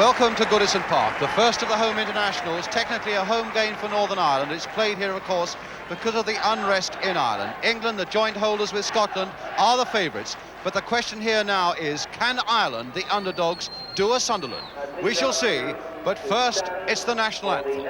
Welcome to Goodison Park, the first of the home internationals, technically a home game for Northern Ireland. It's played here, of course, because of the unrest in Ireland. England, the joint holders with Scotland, are the favourites. But the question here now is, can Ireland, the underdogs, do a Sunderland? We shall see, but first, it's the national anthem.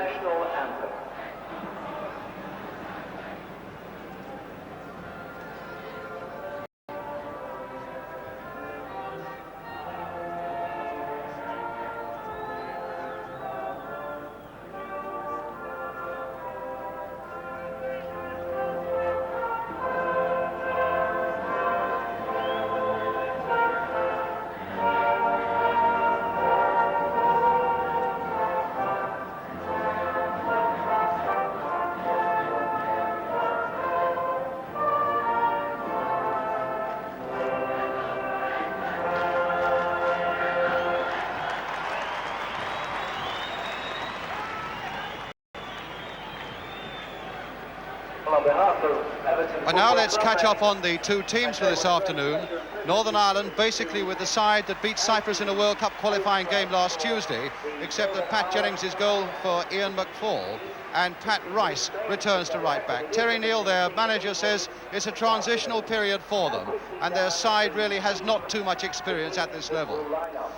And now let's catch up on the two teams for this afternoon. Northern Ireland basically with the side that beat Cyprus in a World Cup qualifying game last Tuesday, except that Pat Jennings' goal for Ian McFall and Pat Rice returns to right back. Terry Neill, their manager, says it's a transitional period for them, and their side really has not too much experience at this level.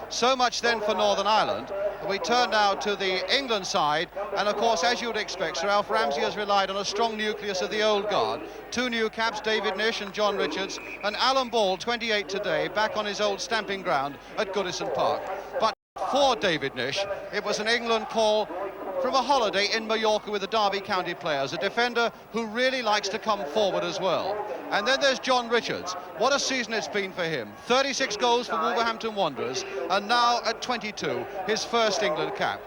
So much then for Northern Ireland. We turn now to the England side, and of course, as you would expect, Sir Alf Ramsey has relied on a strong nucleus of the old guard. Two new caps, David Nish and John Richards, and Alan Ball, 28 today, back on his old stamping ground at Goodison Park. But for David Nish, it was an England call from a holiday in Mallorca with the Derby County players, a defender who really likes to come forward as well. And then there's John Richards. What a season it's been for him. 36 goals for Wolverhampton Wanderers, and now at 22, his first England cap.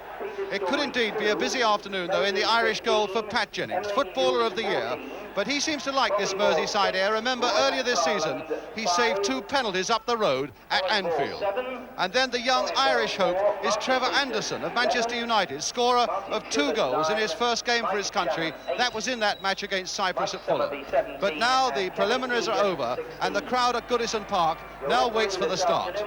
It could indeed be a busy afternoon, though, in the Irish goal for Pat Jennings, Footballer of the Year. But he seems to like this Merseyside air. Remember, earlier this season, he saved 2 penalties up the road at Anfield. And then the young Irish hope is Trevor Anderson of Manchester United, scorer of 2 goals in his first game for his country. That was in that match against Cyprus at Fulham. But now the preliminaries are over, and the crowd at Goodison Park now waits for the start.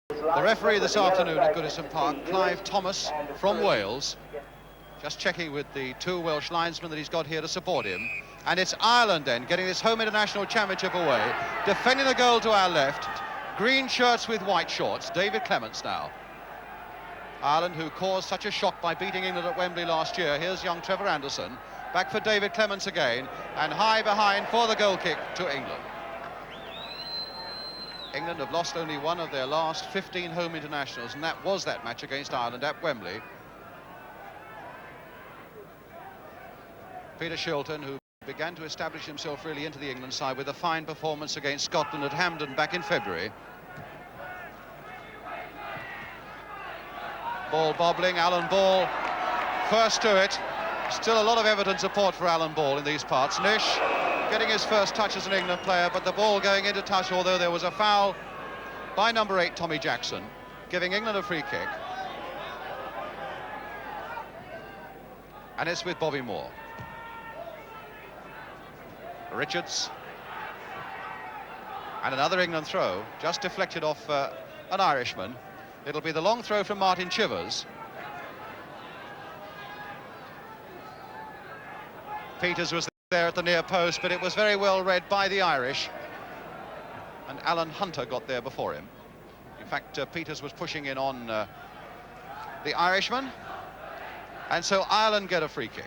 The referee this afternoon at Goodison Park, Clive Thomas from Wales, just checking with the 2 Welsh linesmen that he's got here to support him. And it's Ireland then, getting this home international championship away, defending the goal to our left, green shirts with white shorts, David Clements now. Ireland, who caused such a shock by beating England at Wembley last year. Here's young Trevor Anderson, back for David Clements again, and high behind for the goal kick to England. England have lost only one of their last 15 home internationals, and that was that match against Ireland at Wembley. Peter Shilton, who began to establish himself really into the England side with a fine performance against Scotland at Hampden back in February. Ball bobbling, Alan Ball first to it. Still a lot of evident support for Alan Ball in these parts. Nish getting his first touch as an England player, but the ball going into touch, although there was a foul by number 8, Tommy Jackson, giving England a free kick. And it's with Bobby Moore. Richards. And another England throw, just deflected off an Irishman. It'll be the long throw from Martin Chivers. Peters was there at the near post, but it was very well read by the Irish. And Alan Hunter got there before him. In fact, Peters was pushing in on the Irishman. And so Ireland get a free kick.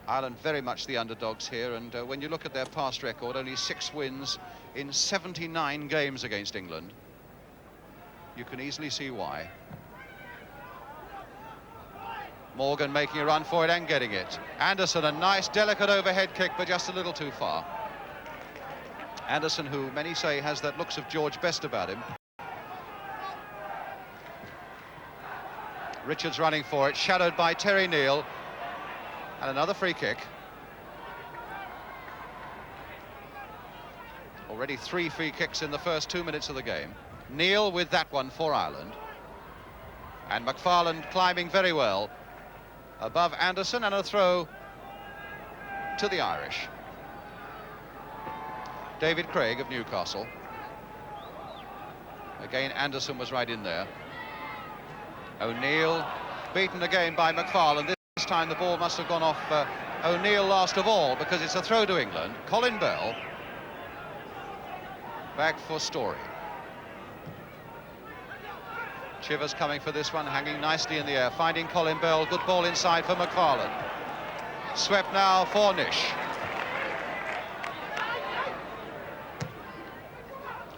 Ireland very much the underdogs here, and when you look at their past record, only 6 wins in 79 games against England. You can easily see why. Morgan making a run for it and getting it. Anderson, a nice, delicate overhead kick, but just a little too far. Anderson, who many say has that looks of George Best about him. Richards running for it, shadowed by Terry Neill. And another free kick. Already 3 free kicks in the first 2 minutes of the game. Neil with that one for Ireland. And McFarland climbing very well above Anderson, and a throw to the Irish. David Craig of Newcastle. Again, Anderson was right in there. O'Neill beaten again by McFarland. This time the ball must have gone off O'Neill last of all, because it's a throw to England. Colin Bell back for Story. Chivers coming for this one, hanging nicely in the air, finding Colin Bell. Good ball inside for McFarland. Swept now for Nish.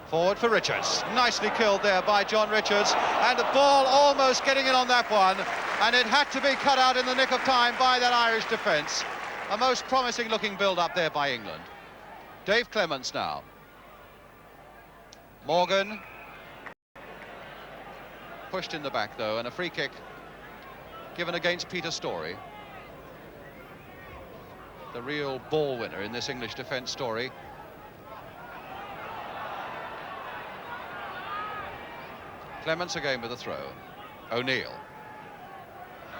Forward for Richards. Nicely killed there by John Richards, and the ball almost getting in on that one, and it had to be cut out in the nick of time by that Irish defence. A most promising looking build-up there by England. Dave Clements now. Morgan pushed in the back though, and a free kick given against Peter Story. The real ball winner in this English defence, Story. Clements again with a throw. O'Neill.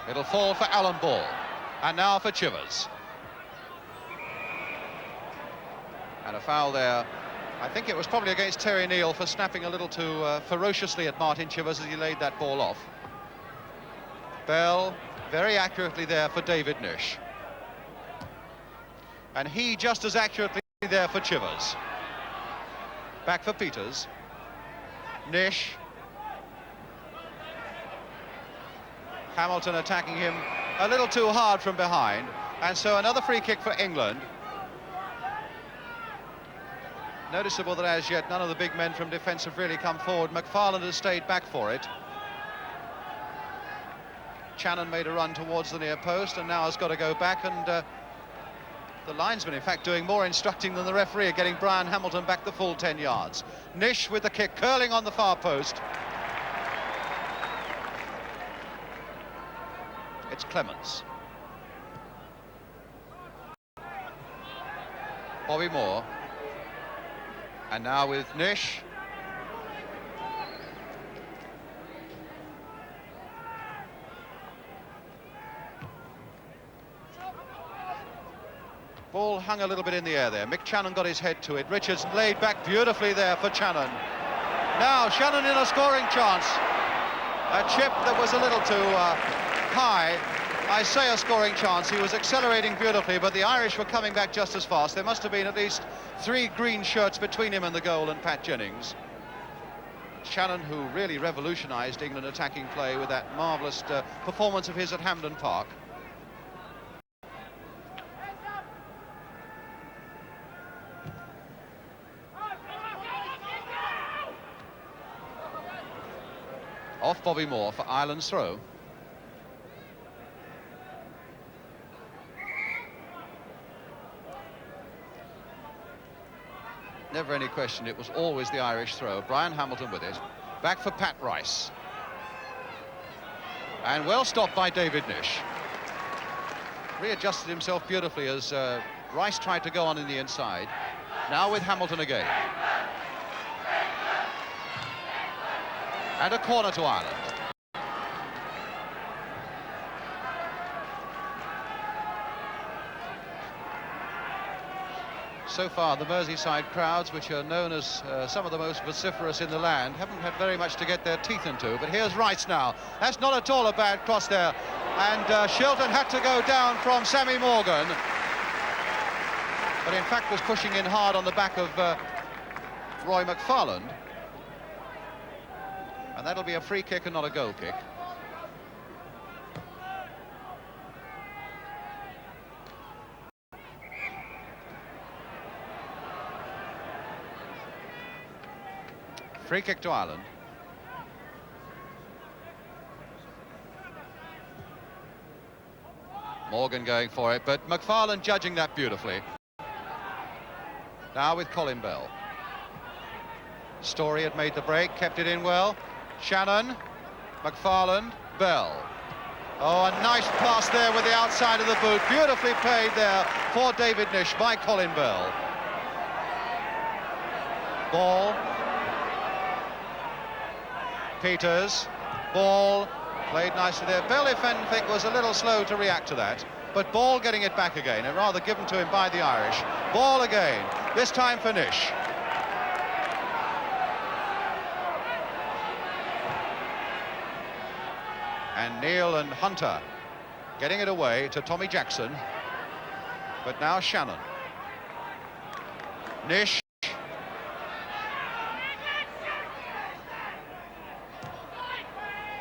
It'll fall for Alan Ball. And now for Chivers. And a foul there. I think it was probably against Terry Neal for snapping a little too ferociously at Martin Chivers as he laid that ball off. Bell very accurately there for David Nish. And he just as accurately there for Chivers. Back for Peters. Nish. Hamilton attacking him a little too hard from behind, and so another free kick for England. Noticeable that as yet none of the big men from defence have really come forward. McFarland has stayed back for it. Channon made a run towards the near post and now has got to go back, and the linesman in fact doing more instructing than the referee, getting Brian Hamilton back the full 10 yards. Nish with the kick, curling on the far post. It's Clements. Bobby Moore. And now with Nish. Ball hung a little bit in the air there. Mick Channon got his head to it. Richards laid back beautifully there for Channon. Now Channon in a scoring chance. A chip that was a little too high. I say a scoring chance. He was accelerating beautifully, but the Irish were coming back just as fast. There must have been at least 3 green shirts between him and the goal and Pat Jennings. Channon, who really revolutionised England attacking play with that marvellous performance of his at Hampden Park. Off Bobby Moore for Ireland's throw. Never any question, it was always the Irish throw. Brian Hamilton with it. Back for Pat Rice. And well stopped by David Nish. Readjusted himself beautifully as Rice tried to go on in the inside. Now with Hamilton again. And a corner to Ireland. So far, the Merseyside crowds, which are known as some of the most vociferous in the land, haven't had very much to get their teeth into. But here's Rice now. That's not at all a bad cross there. And Shilton had to go down from Sammy Morgan. But in fact was pushing in hard on the back of Roy McFarland. And that'll be a free kick and not a goal kick. Free kick to Ireland. Morgan going for it, but McFarland judging that beautifully. Now with Colin Bell. Story had made the break, kept it in well. Channon, McFarland, Bell. Oh, a nice pass there with the outside of the boot. Beautifully played there for David Nish by Colin Bell. Ball. Peters, Ball, played nicely there. Bell, if anything, was a little slow to react to that, but Ball getting it back again, and rather given to him by the Irish. Ball again, this time for Nish. And Neil and Hunter getting it away to Tommy Jackson. But now Shannon. Nish.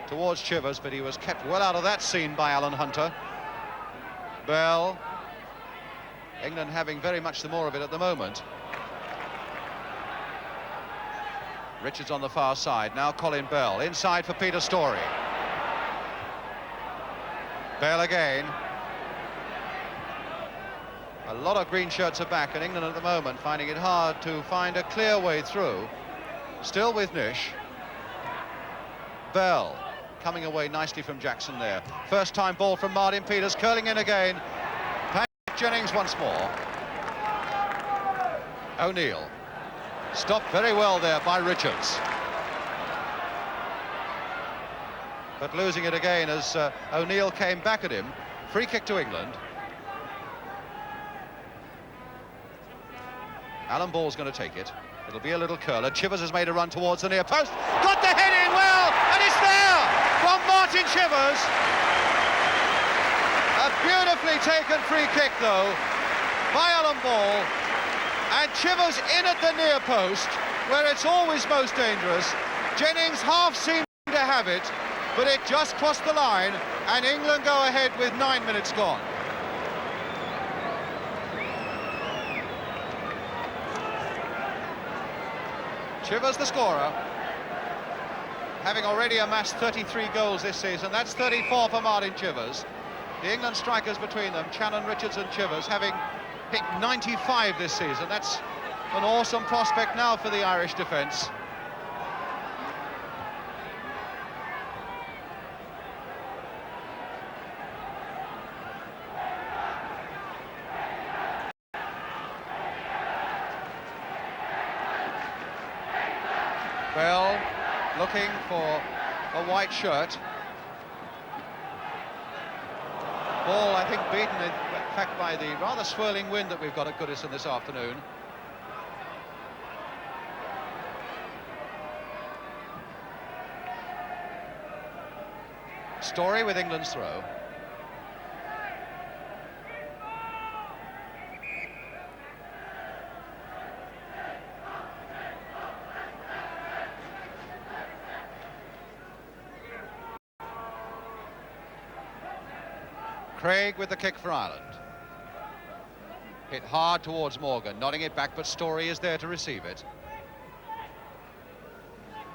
Towards Chivers, but he was kept well out of that scene by Alan Hunter. Bell. England having very much the more of it at the moment. Richards on the far side, now Colin Bell. Inside for Peter Storey. Bell again. A lot of green shirts are back, and England at the moment finding it hard to find a clear way through. Still with Nish. Bell coming away nicely from Jackson there. First time ball from Martin Peters, curling in again. Pat Jennings once more. O'Neill. Stopped very well there by Richards. But losing it again as O'Neill came back at him. Free kick to England. Alan Ball's going to take it. It'll be a little curler. Chivers has made a run towards the near post. Got the head in well, and it's there from Martin Chivers. A beautifully taken free kick, though, by Alan Ball. And Chivers in at the near post, where it's always most dangerous. Jennings half seemed to have it, but it just crossed the line, and England go ahead with 9 minutes gone. Chivers the scorer, having already amassed 33 goals this season. That's 34 for Martin Chivers. The England strikers between them, Channon, Richards and Chivers, having hit 95 this season. That's an awesome prospect now for the Irish defence. Bell looking for a white shirt. Ball, I think, beaten in fact by the rather swirling wind that we've got at Goodison this afternoon. Storey with England's throw. Craig with the kick for Ireland. Hit hard towards Morgan, nodding it back, but Storey is there to receive it.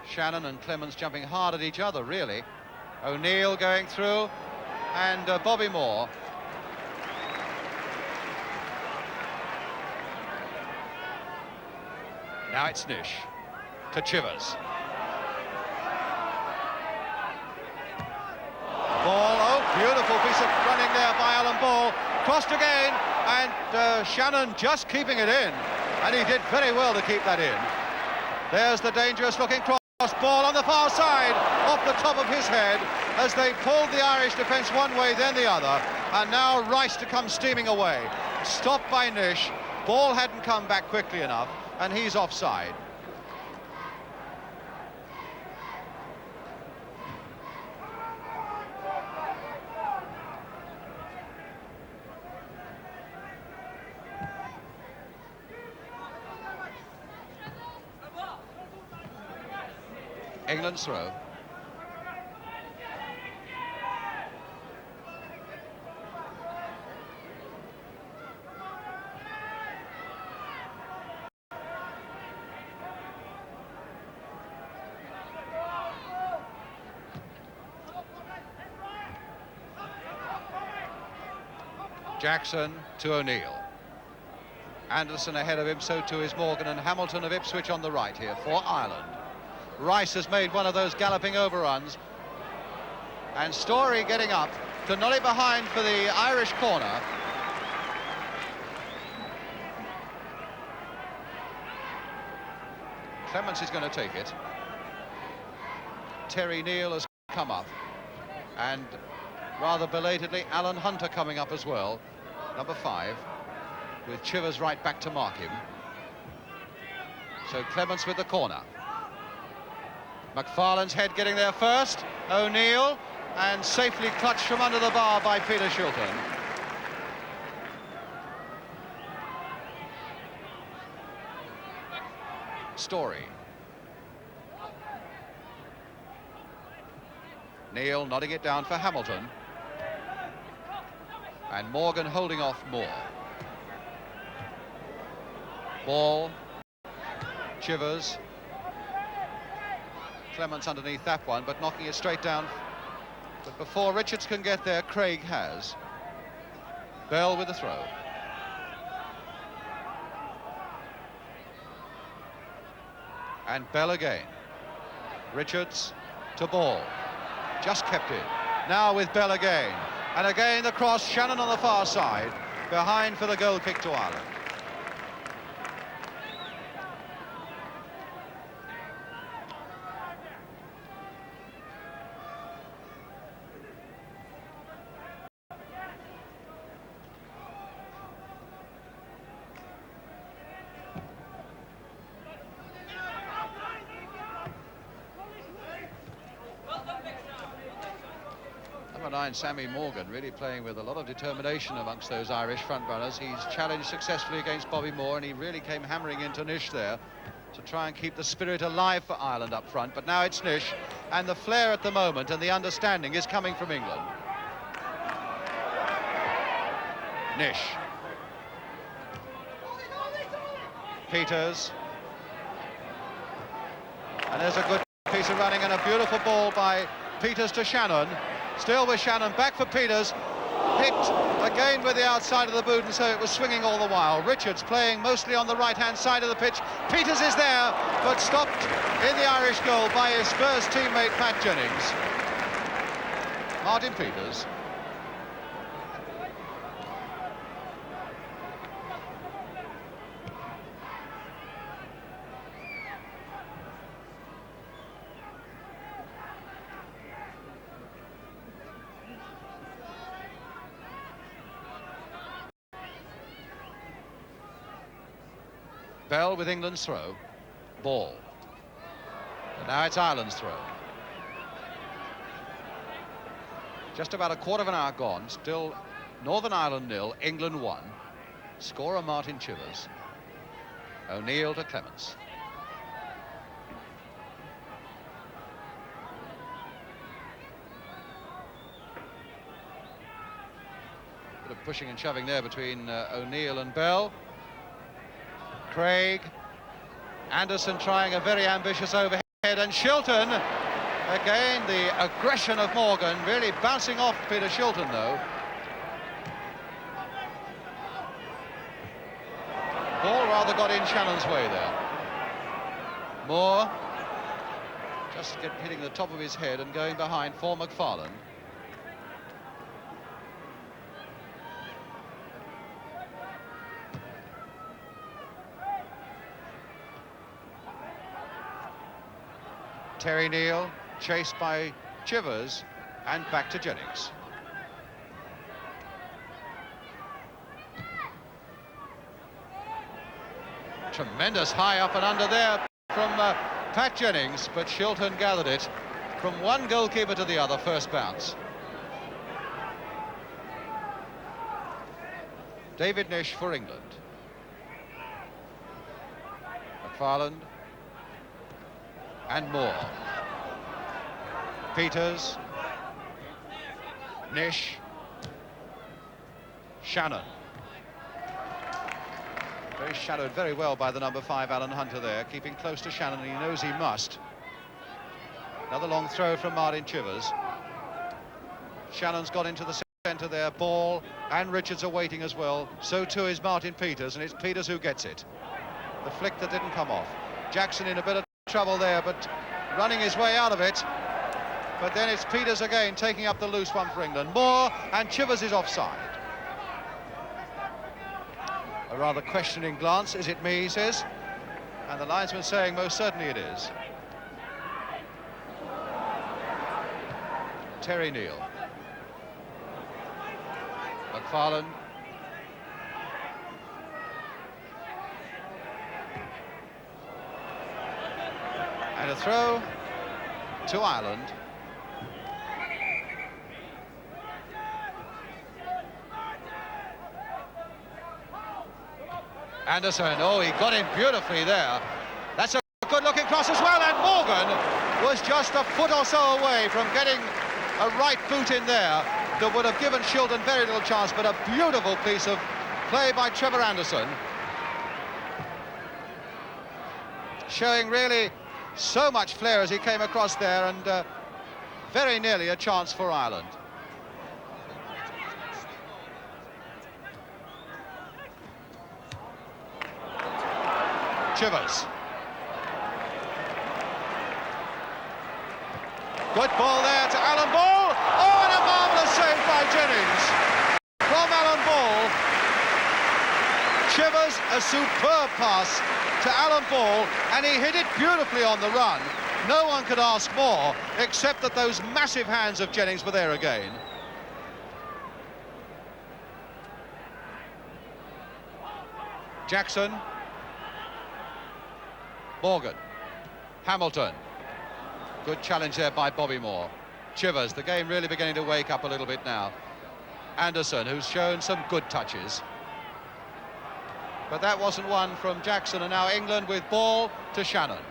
Shannon and Clemens jumping hard at each other, really. O'Neill going through, and Bobby Moore. Now it's Nish to Chivers. Ball, oh, beautiful piece of running there by Alan Ball. Crossed again, and Shannon just keeping it in. And he did very well to keep that in. There's the dangerous looking cross. Ball on the far side, off the top of his head, as they pulled the Irish defence one way, then the other. And now Rice to come steaming away. Stopped by Nish. Ball hadn't come back quickly enough, and he's offside. England's throw. Jackson to O'Neill. Anderson ahead of him, so too is Morgan, and Hamilton of Ipswich on the right here for Ireland. Rice has made one of those galloping overruns, and Storey getting up to nod it behind for the Irish corner. Clemens is going to take it. Terry Neal has come up, and rather belatedly Alan Hunter coming up as well, number 5, with Chivers right back to mark him. So Clements with the corner. McFarlane's head getting there first. O'Neill, and safely clutched from under the bar by Peter Shilton. Story. Neil nodding it down for Hamilton. And Morgan holding off Moore. Ball. Chivers. Clements underneath that one, but knocking it straight down. But before Richards can get there, Craig has. Bell with the throw. And Bell again. Richards to Ball. Just kept it. Now with Bell again. And again the cross, Shannon on the far side. Behind for the goal kick to Ireland. Number 9, Sammy Morgan, really playing with a lot of determination amongst those Irish front runners. He's challenged successfully against Bobby Moore, and he really came hammering into Nish there to try and keep the spirit alive for Ireland up front. But now it's Nish, and the flair at the moment and the understanding is coming from England. Nish. Peters. And there's a good piece of running and a beautiful ball by Peters to Shannon. Still with Shannon, back for Peters. Hit again with the outside of the boot, and so it was swinging all the while. Richards playing mostly on the right-hand side of the pitch. Peters is there, but stopped in the Irish goal by his Spurs teammate Pat Jennings. Martin Peters. Bell with England's throw. Ball. And now it's Ireland's throw. Just about a quarter of an hour gone. Still Northern Ireland 0, England 1. Scorer Martin Chivers. O'Neill to Clements. Bit of pushing and shoving there between O'Neill and Bell. Craig. Anderson trying a very ambitious overhead, and Shilton, again the aggression of Morgan, really bouncing off Peter Shilton though. Ball rather got in Shannon's way there. Moore just hitting the top of his head and going behind for McFarlane. Terry Neal, chased by Chivers, and back to Jennings. Tremendous high up and under there from Pat Jennings, but Shilton gathered it from one goalkeeper to the other, first bounce. David Nish for England. McFarland. And Moore. Peters. Nish. Shannon. Very shadowed very well by the number 5, Alan Hunter there, keeping close to Shannon, and he knows he must. Another long throw from Martin Chivers. Shannon's got into the centre there, Ball and Richards are waiting as well. So too is Martin Peters, and it's Peters who gets it. The flick that didn't come off. Jackson in a bit of trouble there, but running his way out of it. But then it's Peters again taking up the loose one for England. Moore, and Chivers is offside. A rather questioning glance. Is it me, he says, and the linesman saying most certainly it is. Terry Neal. McFarlane. And a throw to Ireland. Anderson, oh, he got him beautifully there. That's a good-looking cross as well, and Morgan was just a foot or so away from getting a right boot in there that would have given Shilton very little chance, but a beautiful piece of play by Trevor Anderson. Showing really so much flair as he came across there, and very nearly a chance for Ireland. Chivers. Good ball there to Alan Ball. Oh, and a marvellous save by Jennings from Alan Ball. Chivers, a superb pass to Alan Ball, and he hit it beautifully on the run. No one could ask more, except that those massive hands of Jennings were there again. Jackson. Morgan. Hamilton. Good challenge there by Bobby Moore. Chivers, the game really beginning to wake up a little bit now. Anderson, who's shown some good touches. But that wasn't one from Jackson, and now England with ball to Shannon.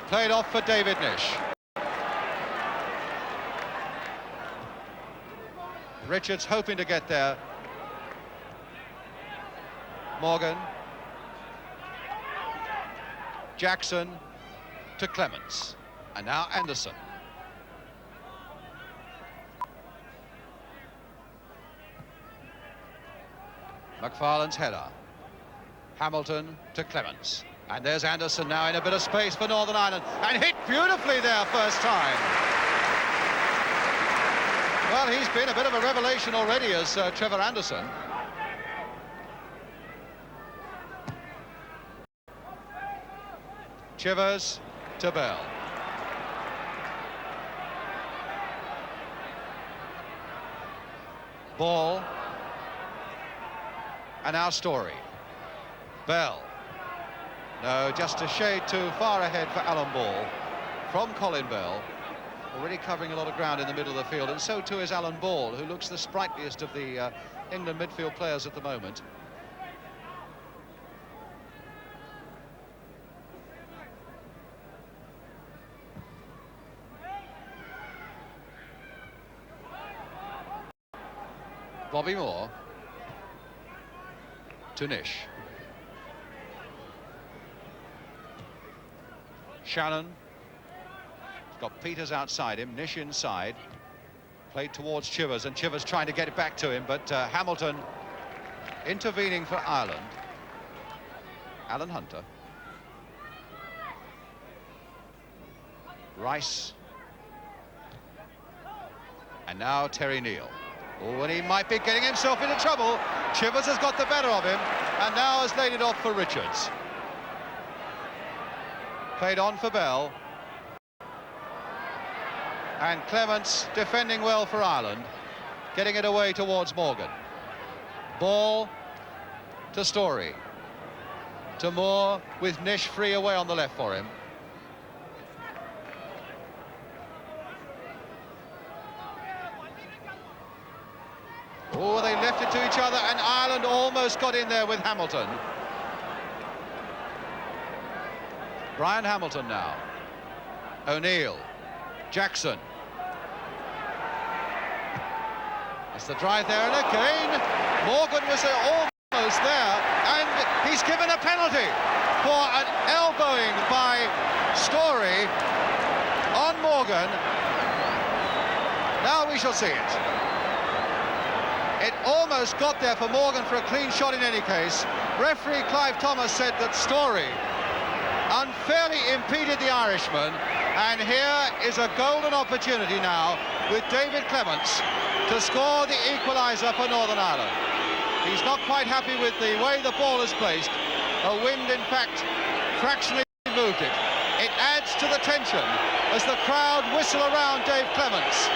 Played off for David Nish. Richards hoping to get there. Morgan. Jackson to Clements. And now Anderson. McFarlane's header. Hamilton to Clements. And there's Anderson now in a bit of space for Northern Ireland. And hit beautifully there first time. Well, he's been a bit of a revelation already as Trevor Anderson. Chivers to Bell. Ball. And now Story. Bell. No, just a shade too far ahead for Alan Ball from Colin Bell. Already covering a lot of ground in the middle of the field, and so too is Alan Ball, who looks the sprightliest of the England midfield players at the moment. Bobby Moore to Nish. Shannon. He's got Peters outside him, Nish inside. Played towards Chivers, and Chivers trying to get it back to him, but Hamilton intervening for Ireland. Alan Hunter. Rice. And now Terry Neal. Oh, and he might be getting himself into trouble. Chivers has got the better of him, and now has laid it off for Richards. Played on for Bell. And Clements defending well for Ireland, getting it away towards Morgan. Ball to Story. To Moore, with Nish free away on the left for him. Oh, they left it to each other, and Ireland almost got in there with Hamilton. Brian Hamilton now. O'Neill. Jackson. It's the drive there, and again, Morgan was almost there, and he's given a penalty for an elbowing by Story on Morgan. Now we shall see it. It almost got there for Morgan for a clean shot in any case. Referee Clive Thomas said that Story unfairly impeded the Irishman, and here is a golden opportunity now with David Clements to score the equaliser for Northern Ireland. He's not quite happy with the way the ball is placed. A wind, in fact, fractionally moved it. It adds to the tension as the crowd whistle around Dave Clements.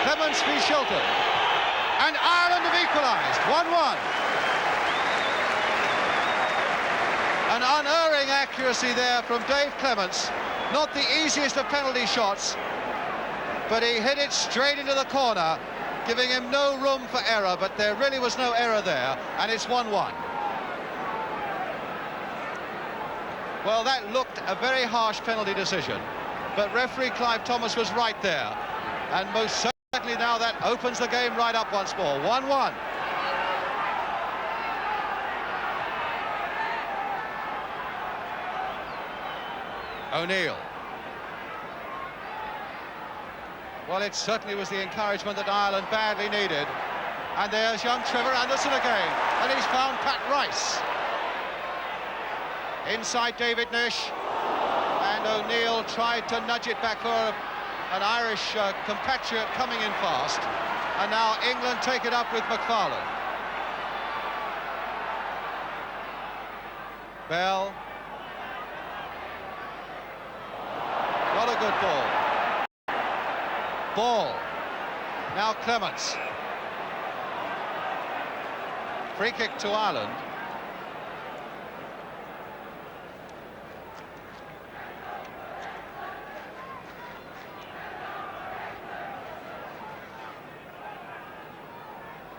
Clements v Shilton. And Ireland have equalised, 1-1. A An unerring accuracy there from Dave Clements. Not the easiest of penalty shots, but he hit it straight into the corner, giving him no room for error, but there really was no error there, and it's 1-1. Well, that looked a very harsh penalty decision, but referee Clive Thomas was right there, and most certainly now that opens the game right up once more. 1-1. O'Neill. Well, it certainly was the encouragement that Ireland badly needed. And there's young Trevor Anderson again, and he's found Pat Rice. Inside David Nish, and O'Neill tried to nudge it back for an Irish compatriot coming in fast. And now England take it up with McFarlane. Bell. Not a good ball. Ball. Now Clements. Free kick to Ireland.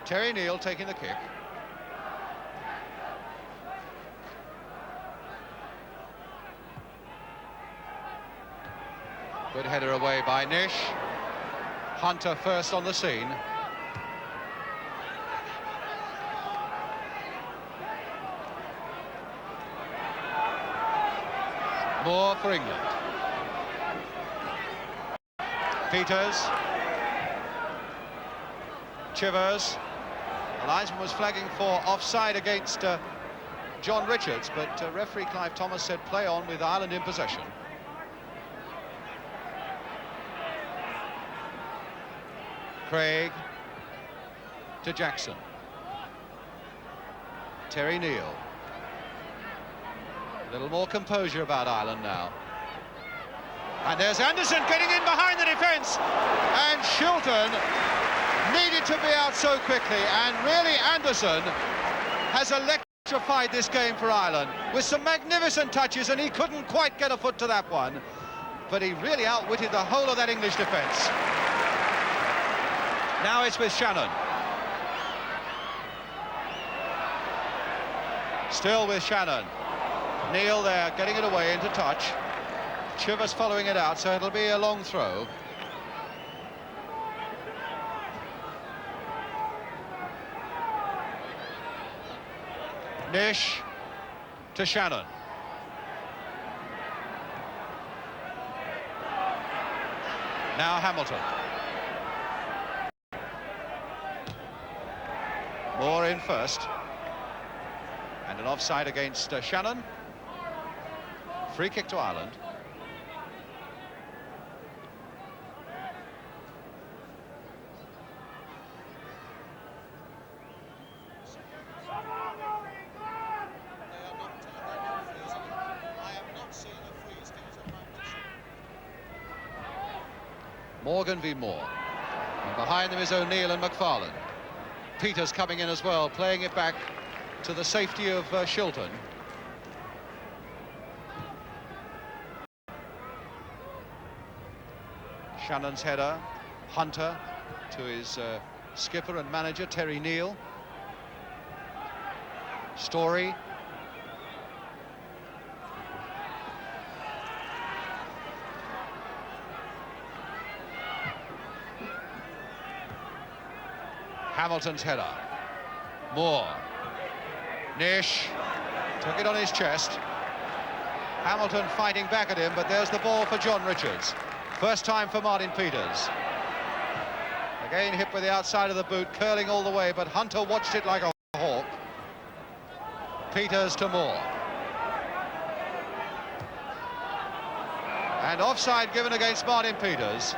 Terry Neill taking the kick. Good header away by Nish. Hunter first on the scene. More for England. Peters. Chivers. The linesman was flagging for offside against John Richards, but referee Clive Thomas said play on with Ireland in possession. Craig to Jackson. Terry Neill. A little more composure about Ireland now. And there's Anderson getting in behind the defence. And Shilton needed to be out so quickly. And really Anderson has electrified this game for Ireland with some magnificent touches, and he couldn't quite get a foot to that one. But he really outwitted the whole of that English defence. Now it's with Shannon. Still with Shannon. Neil there, getting it away into touch. Chivers following it out, so it'll be a long throw. Nish to Shannon. Now Hamilton. Moore in first. And an offside against Shannon. Free kick to Ireland. Morgan v Moore. And behind them is O'Neill and McFarlane. Peters coming in as well, playing it back to the safety of Shilton. Shannon's header. Hunter to his skipper and manager, Terry Neill. Story. Hamilton's header. Moore. Nish took it on his chest. Hamilton fighting back at him, but there's the ball for John Richards. First time for Martin Peters. Again hit with the outside of the boot, curling all the way, but Hunter watched it like a hawk. Peters to Moore. And offside given against Martin Peters.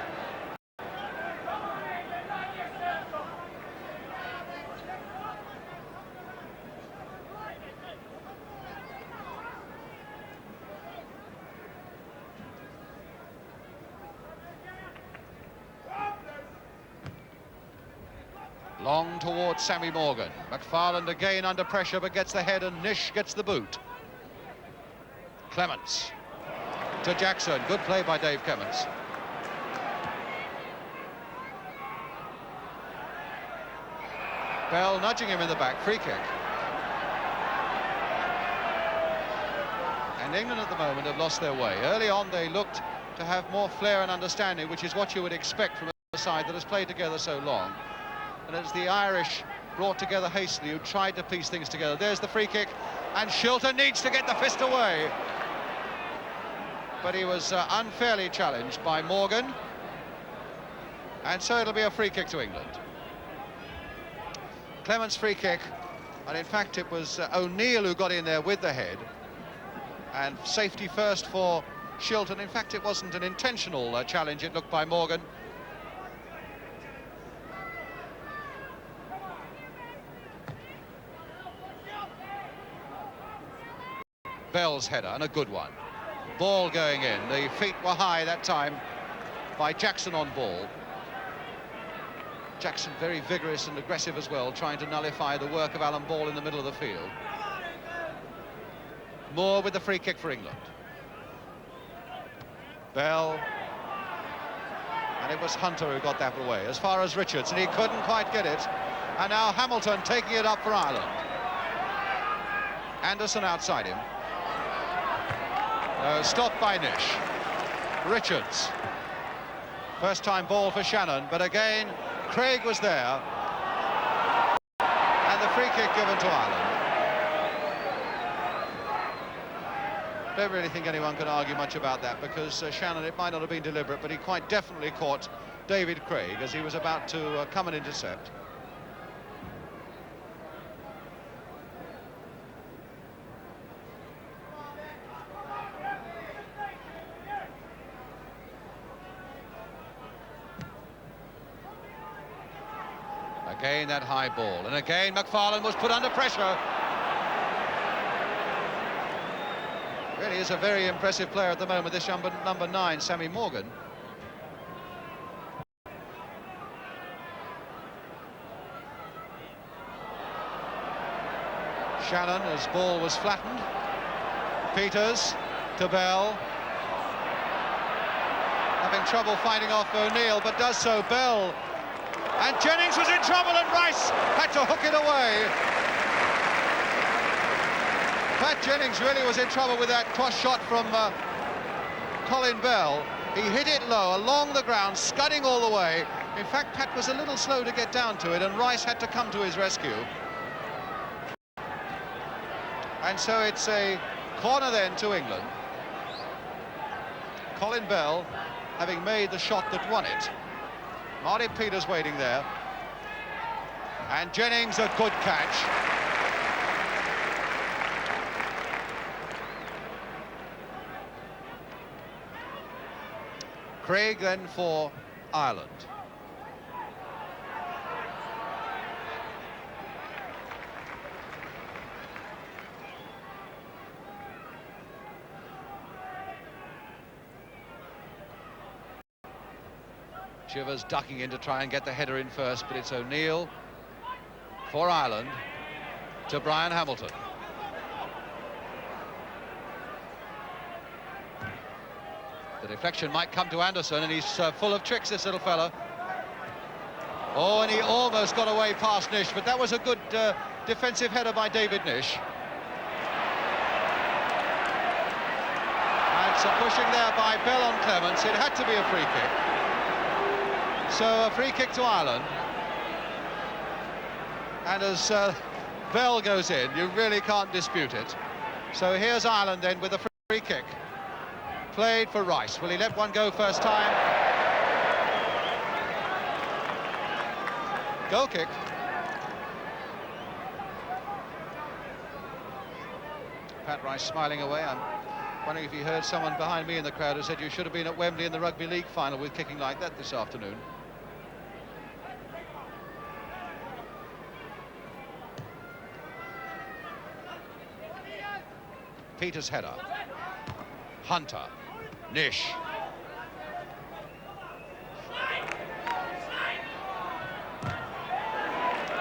Long towards Sammy Morgan. McFarlane again under pressure, but gets the head, and Nish gets the boot. Clements to Jackson. Good play by Dave Clements. Bell nudging him in the back. Free kick. And England at the moment have lost their way. Early on they looked to have more flair and understanding, which is what you would expect from a side that has played together so long. And it's the Irish brought together hastily who tried to piece things together. There's the free kick, and Shilton needs to get the fist away. But he was unfairly challenged by Morgan. And so it'll be a free kick to England. Clements' free kick, and in fact it was O'Neill who got in there with the head. And safety first for Shilton. In fact, it wasn't an intentional challenge, it looked, by Morgan. Bell's header, and a good one. Ball going in. The feet were high that time by Jackson on ball. Jackson very vigorous and aggressive as well, trying to nullify the work of Alan Ball in the middle of the field. Moore with the free kick for England. Bell. And it was Hunter who got that away. As far as Richards, and he couldn't quite get it. And now Hamilton taking it up for Ireland. Anderson outside him. Stopped by Nish. Richards. First time ball for Shannon, but again, Craig was there. And the free kick given to Ireland. Don't really think anyone can argue much about that, because Shannon, it might not have been deliberate, but he quite definitely caught David Craig as he was about to come and intercept. Again that high ball, and again McFarlane was put under pressure. Really is a very impressive player at the moment, this number 9, Sammy Morgan. Shannon, as ball was flattened. Peters to Bell. Having trouble fighting off O'Neill, but does so. Bell. And Jennings was in trouble, and Rice had to hook it away. Pat Jennings really was in trouble with that cross shot from Colin Bell. He hit it low, along the ground, scudding all the way. In fact, Pat was a little slow to get down to it, and Rice had to come to his rescue. And so it's a corner then to England. Colin Bell having made the shot that won it. Martin Peters waiting there. And Jennings, a good catch. Craig then for Ireland. Chivers ducking in to try and get the header in first, but it's O'Neill for Ireland to Brian Hamilton. The deflection might come to Anderson, and he's full of tricks, this little fella. Oh, and he almost got away past Nish, but that was a good defensive header by David Nish. And some pushing there by Bell on Clements. It had to be a free kick. So a free kick to Ireland. And as Bell goes in, you really can't dispute it. So here's Ireland then with a free kick. Played for Rice. Will he let one go first time? Goal kick. Pat Rice smiling away. I'm wondering if he heard someone behind me in the crowd who said you should have been at Wembley in the Rugby League final with kicking like that this afternoon. Peters' header. Hunter. Nish.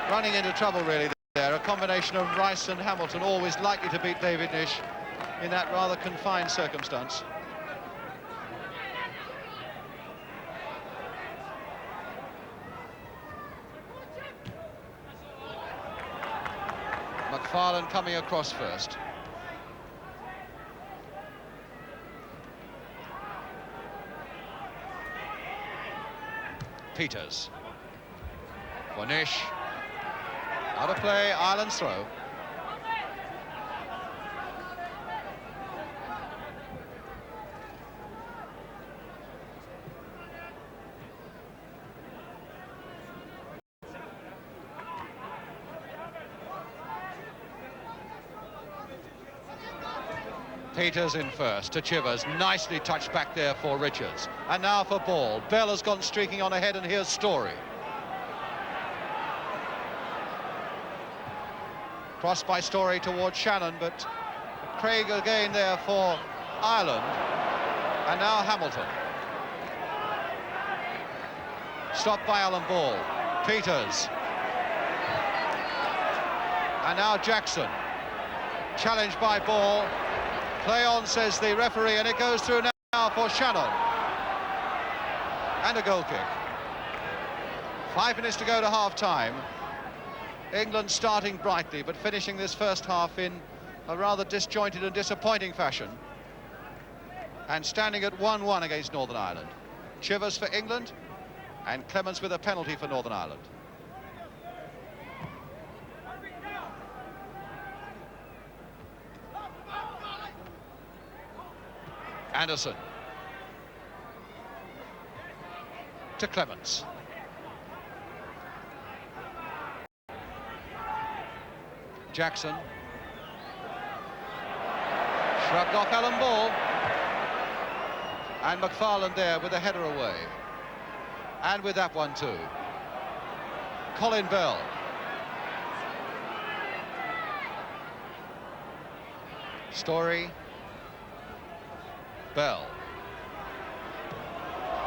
Running into trouble really there. A combination of Rice and Hamilton, always likely to beat David Nish. in that rather confined circumstance. McFarlane coming across first. Peters. For Nish. Out of play, Ireland's throw. Peters in first to Chivers, nicely touched back there for Richards. And now for ball. Bell has gone streaking on ahead, and here's Story. Crossed by Story towards Shannon, but Craig again there for Ireland. And now Hamilton. Stopped by Alan Ball. Peters. And now Jackson. Challenged by Ball. Play on, says the referee, and it goes through now for Shannon. And a goal kick. 5 minutes to go to half-time. England starting brightly, but finishing this first half in a rather disjointed and disappointing fashion. And standing at 1-1 against Northern Ireland. Chivers for England, and Clements with a penalty for Northern Ireland. Anderson to Clements. Jackson shrugged off Alan Ball, and McFarlane there with a header away, and with that one too. Colin Bell. Story. Bell.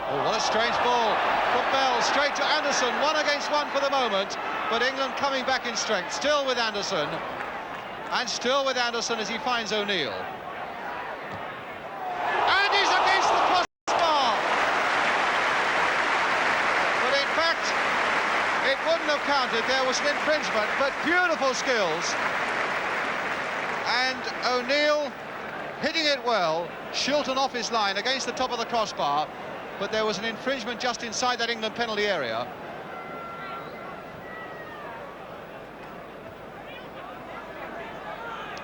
Oh, what a strange ball from Bell, straight to Anderson, 1 against 1 for the moment, but England coming back in strength, still with Anderson, and still with Anderson as he finds O'Neill. And he's against the crossbar! But in fact, it wouldn't have counted, there was an infringement, but beautiful skills. And O'Neill hitting it well, Shilton off his line against the top of the crossbar, but there was an infringement just inside that England penalty area.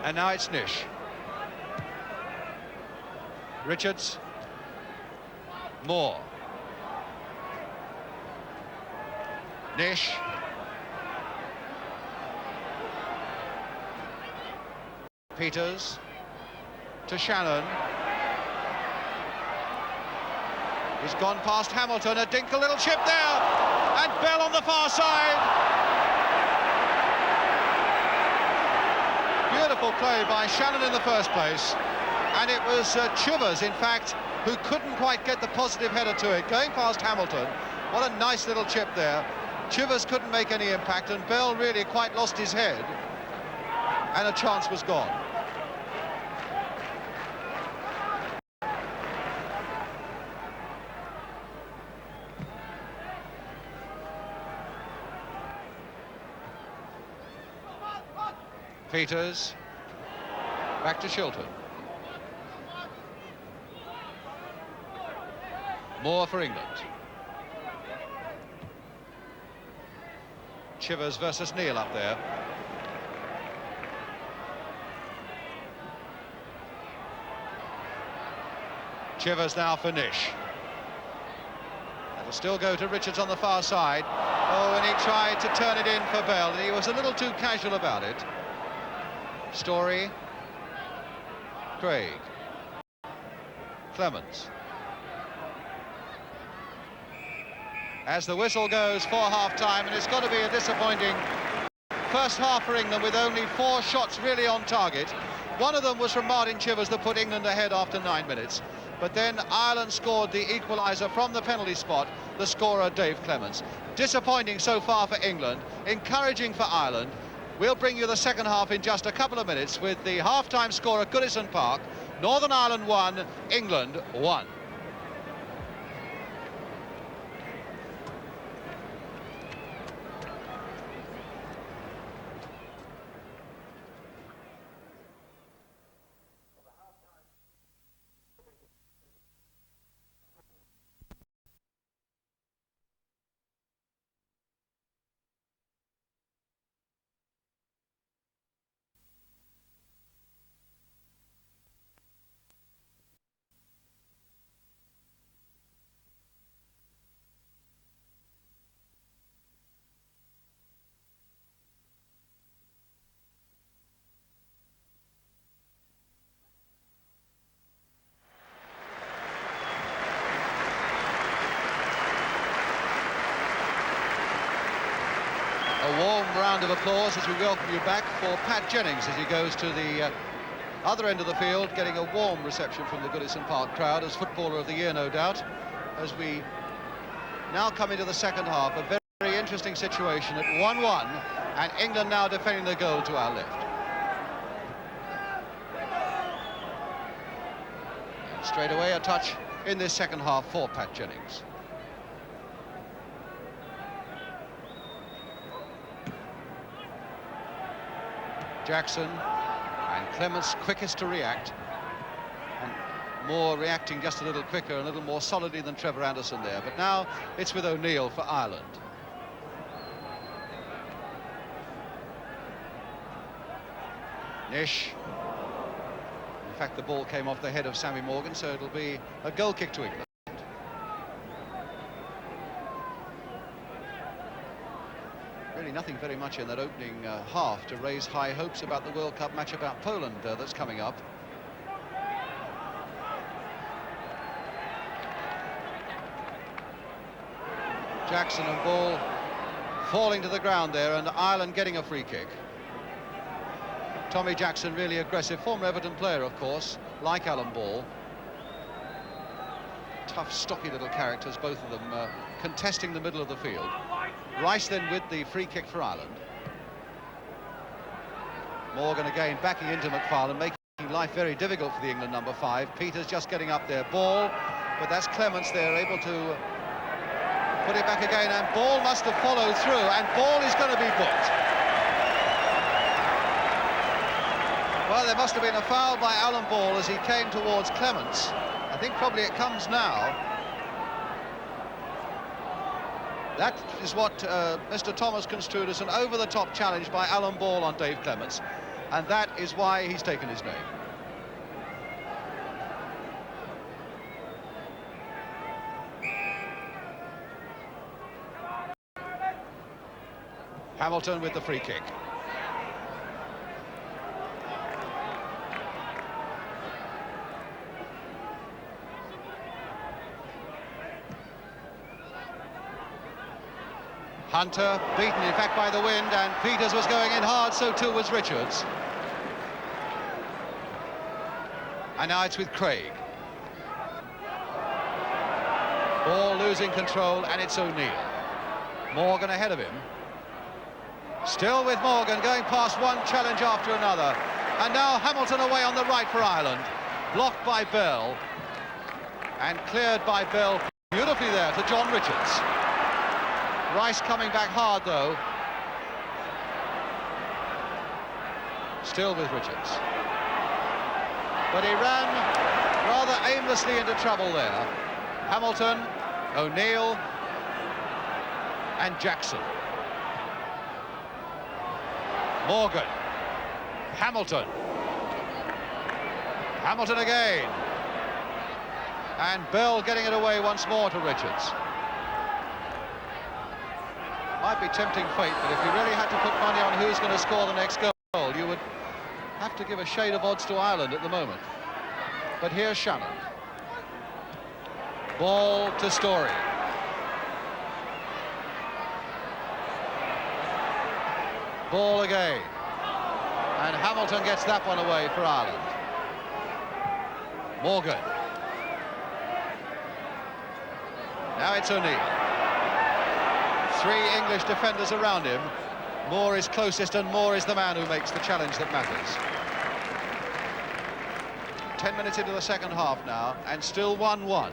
And now it's Nish. Richards. Moore. Nish. Peters. To Shannon. He's gone past Hamilton, a dink, a little chip there, and Bell on the far side. Beautiful play by Shannon in the first place, and it was Chivers, in fact, who couldn't quite get the positive header to it, going past Hamilton. What a nice little chip there. Chivers couldn't make any impact, and Bell really quite lost his head, and a chance was gone. Peters, back to Shilton. Moore for England. Chivers versus Neil up there. Chivers now for Nish. That'll still go to Richards on the far side. Oh, and he tried to turn it in for Bell, and he was a little too casual about it. Story. Craig. Clements. As the whistle goes for half-time, and it's got to be a disappointing first half for England with only 4 shots really on target. One of them was from Martin Chivers that put England ahead after 9 minutes. But then Ireland scored the equaliser from the penalty spot, the scorer Dave Clements. Disappointing so far for England, encouraging for Ireland, We'll bring you the second half in just a couple of minutes with the half-time score at Goodison Park. Northern Ireland 1, England 1. A warm round of applause as we welcome you back for Pat Jennings as he goes to the other end of the field, getting a warm reception from the Goodison Park crowd as Footballer of the Year, no doubt. As we now come into the second half, a very interesting situation at 1-1, and England now defending the goal to our left. And straight away a touch in this second half for Pat Jennings. Jackson, and Clements quickest to react, and Moore reacting just a little quicker, a little more solidly than Trevor Anderson there. But now it's with O'Neill for Ireland. Nish. In fact, the ball came off the head of Sammy Morgan, so it'll be a goal kick to England. Really nothing very much in that opening half to raise high hopes about the World Cup match about Poland that's coming up. Jackson and ball falling to the ground there, and Ireland getting a free kick. Tommy Jackson really aggressive, former Everton player of course, like Alan Ball. Tough, stocky little characters, both of them contesting the middle of the field. Rice then with the free kick for Ireland. Morgan again backing into McFarlane, making life very difficult for the England number 5. Peters just getting up there, Ball, but that's Clements there, able to put it back again, and Ball must have followed through, and Ball is going to be booked. Well, there must have been a foul by Alan Ball as he came towards Clements. I think probably it comes now. That is what Mr. Thomas construed as an over-the-top challenge by Alan Ball on Dave Clements, and that is why he's taken his name. Hamilton with the free kick. Hunter beaten in fact by the wind, and Peters was going in hard, so too was Richards. And now it's with Craig. Ball losing control, and it's O'Neill. Morgan ahead of him. Still with Morgan, going past one challenge after another. And now Hamilton away on the right for Ireland. Blocked by Bell. And cleared by Bell beautifully there to John Richards. Rice coming back hard, though. Still with Richards. But he ran rather aimlessly into trouble there. Hamilton, O'Neill, and Jackson. Morgan. Hamilton. Hamilton again. And Bell getting it away once more to Richards. Might be tempting fate, but if you really had to put money on who's going to score the next goal, you would have to give a shade of odds to Ireland at the moment. But here's Shannon. Ball to Story. Ball again. And Hamilton gets that one away for Ireland. Morgan. Now it's O'Neill. 3 English defenders around him, Moore is closest, and Moore is the man who makes the challenge that matters. 10 minutes into the second half now, and still 1-1.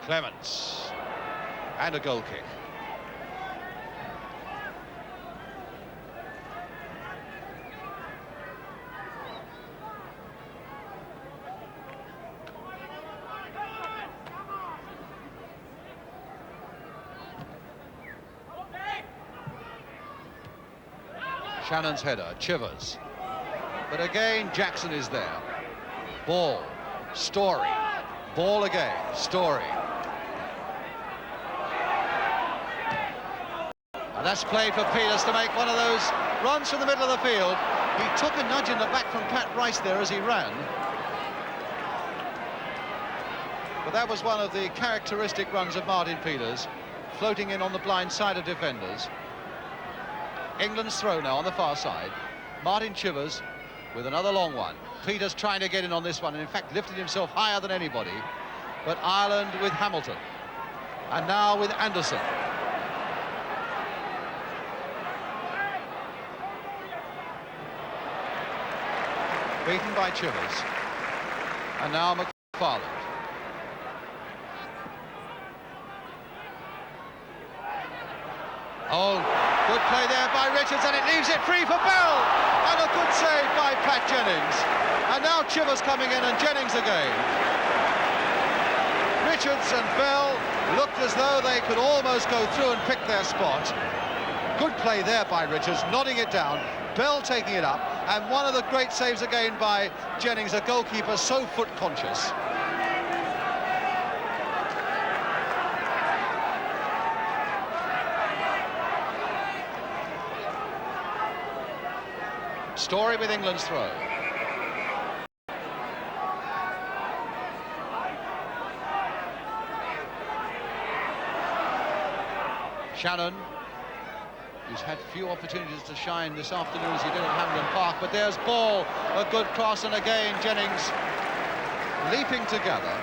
Clements, and a goal kick. Shannon's header, Chivers. But again, Jackson is there. Ball, Story. Ball again, Story. And that's played for Peters to make one of those runs from the middle of the field. He took a nudge in the back from Pat Rice there as he ran. But that was one of the characteristic runs of Martin Peters, floating in on the blind side of defenders. England's throw now on the far side. Martin Chivers with another long one. Peters trying to get in on this one, and in fact lifted himself higher than anybody. But Ireland with Hamilton. And now with Anderson. Beaten by Chivers. And now McFarland. Oh, good play there by Richards, and it leaves it free for Bell. And a good save by Pat Jennings. And now Chivers coming in, and Jennings again. Richards and Bell looked as though they could almost go through and pick their spot. Good play there by Richards, nodding it down. Bell taking it up, and one of the great saves again by Jennings, a goalkeeper so foot conscious. Story with England's throw. Shannon, who's had few opportunities to shine this afternoon as he did at Hampden Park, but there's Ball, a good cross, and again Jennings leaping together.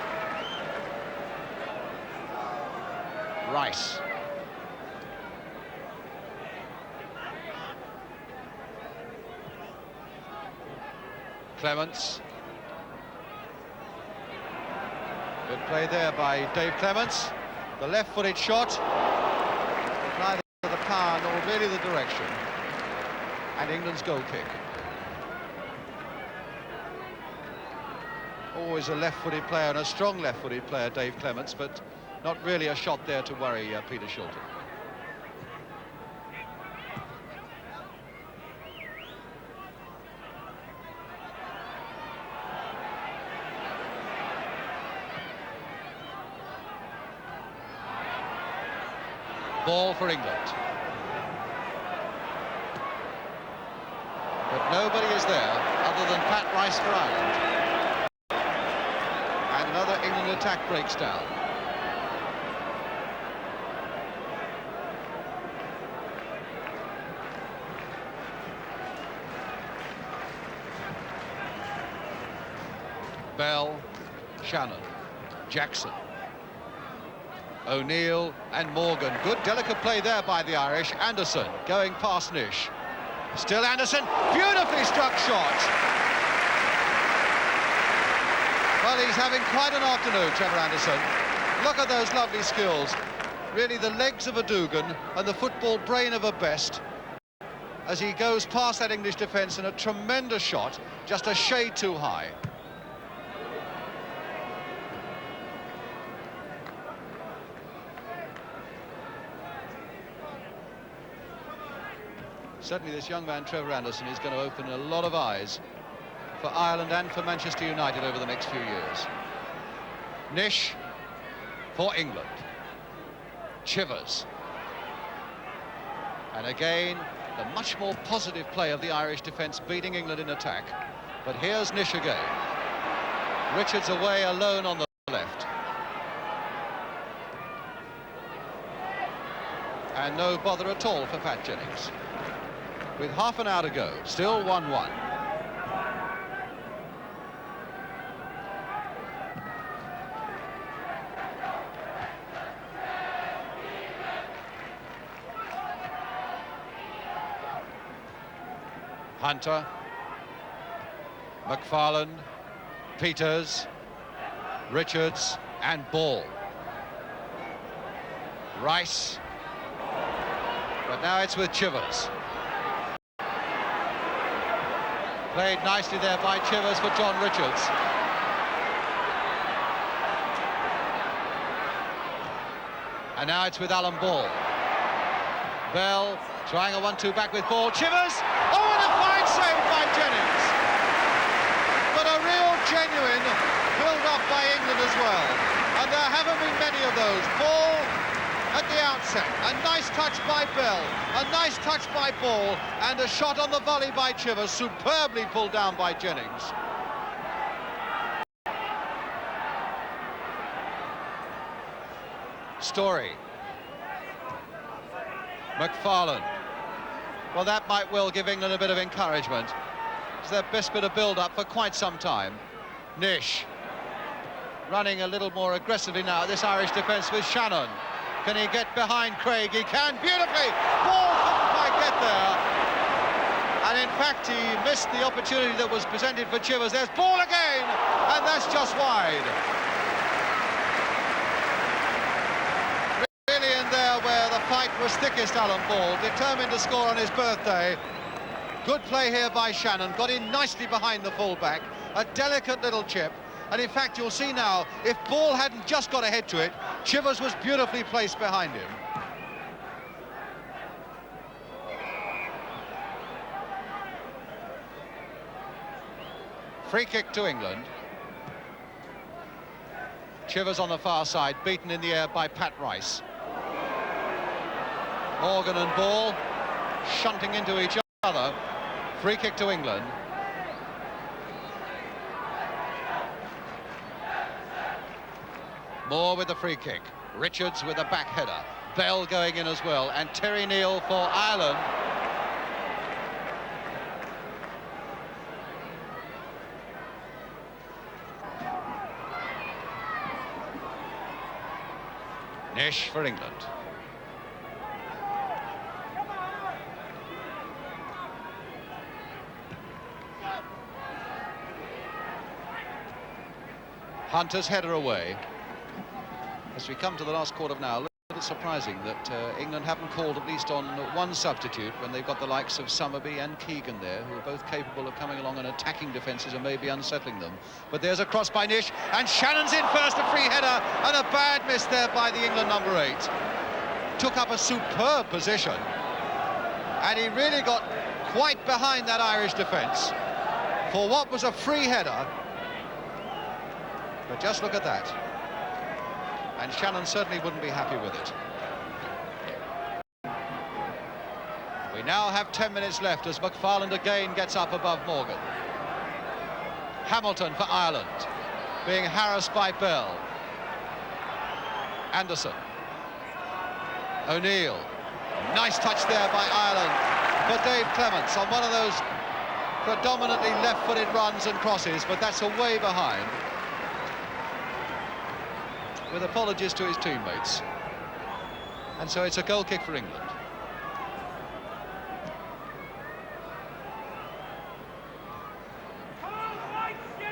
Rice. Clements. Good play there by Dave Clements. The left-footed shot. Neither the power nor really the direction. And England's goal kick. Always a left-footed player, and a strong left-footed player, Dave Clements, but not really a shot there to worry Peter Shilton. Ball for England. But nobody is there other than Pat Rice for Ireland. And another England attack breaks down. Bell, Shannon, Jackson, O'Neill and Morgan. Good delicate play there by the Irish. Anderson going past Nish. Still Anderson, beautifully struck shot. Well, he's having quite an afternoon, Trevor Anderson. Look at those lovely skills. Really the legs of a Dugan and the football brain of a Best as he goes past that English defence, in a tremendous shot, just a shade too high. Certainly this young man, Trevor Anderson, is going to open a lot of eyes for Ireland and for Manchester United over the next few years. Nish for England. Chivers. And again, the much more positive play of the Irish defence, beating England in attack. But here's Nish again. Richards away alone on the left. And no bother at all for Pat Jennings. With half an hour to go, still 1-1. Hunter, McFarland, Peters, Richards and Ball. Rice, but now it's with Chivers. Played nicely there by Chivers for John Richards. And now it's with Alan Ball. Bell trying a 1-2 back with Ball. Chivers! Oh, and a fine save by Jennings! But a real genuine build-up by England as well. And there haven't been many of those. Ball at the outset. A nice touch by Bell. A nice touch by Ball. And a shot on the volley by Chivers. Superbly pulled down by Jennings. Story. McFarland. Well, that might well give England a bit of encouragement. It's their best bit of build-up for quite some time. Nish running a little more aggressively now. This Irish defence with Shannon. Can he get behind Craig? He can beautifully. Ball couldn't quite get there. And in fact, he missed the opportunity that was presented for Chivers. There's Ball again, and that's just wide. Really in there where the fight was thickest, Alan Ball, determined to score on his birthday. Good play here by Shannon, got in nicely behind the fullback, a delicate little chip. And in fact, you'll see now, if Ball hadn't just got ahead to it, Chivers was beautifully placed behind him. Free kick to England. Chivers on the far side, beaten in the air by Pat Rice. Morgan and Ball shunting into each other. Free kick to England. Moore with the free kick. Richards with a back header. Bell going in as well. And Terry Neal for Ireland. Nish for England. Hunter's header away. As we come to the last quarter of an hour, a little surprising that England haven't called at least on one substitute when they've got the likes of Summerby and Keegan there, who are both capable of coming along and attacking defences and maybe unsettling them. But there's a cross by Nish, and Shannon's in first, a free header, and a bad miss there by the England number 8. Took up a superb position, and he really got quite behind that Irish defence for what was a free header. But just look at that. And Shannon certainly wouldn't be happy with it. We now have 10 minutes left as McFarland again gets up above Morgan. Hamilton for Ireland, being harassed by Bell. Anderson. O'Neill. Nice touch there by Ireland for Dave Clements on one of those predominantly left-footed runs and crosses, but that's away behind. With apologies to his teammates. And so it's a goal kick for England.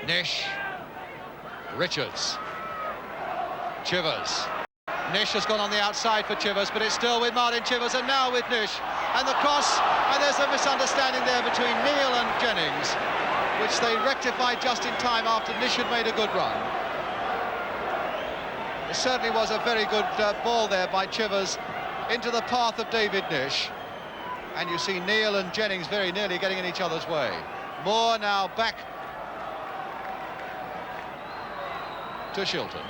Nish. Richards. Chivers. Nish has gone on the outside for Chivers, but it's still with Martin Chivers, and now with Nish. And the cross, and there's a misunderstanding there between Neal and Jennings, which they rectified just in time after Nish had made a good run. It certainly was a very good ball there by Chivers into the path of David Nish. And you see Neal and Jennings very nearly getting in each other's way. Moore now back to Shilton.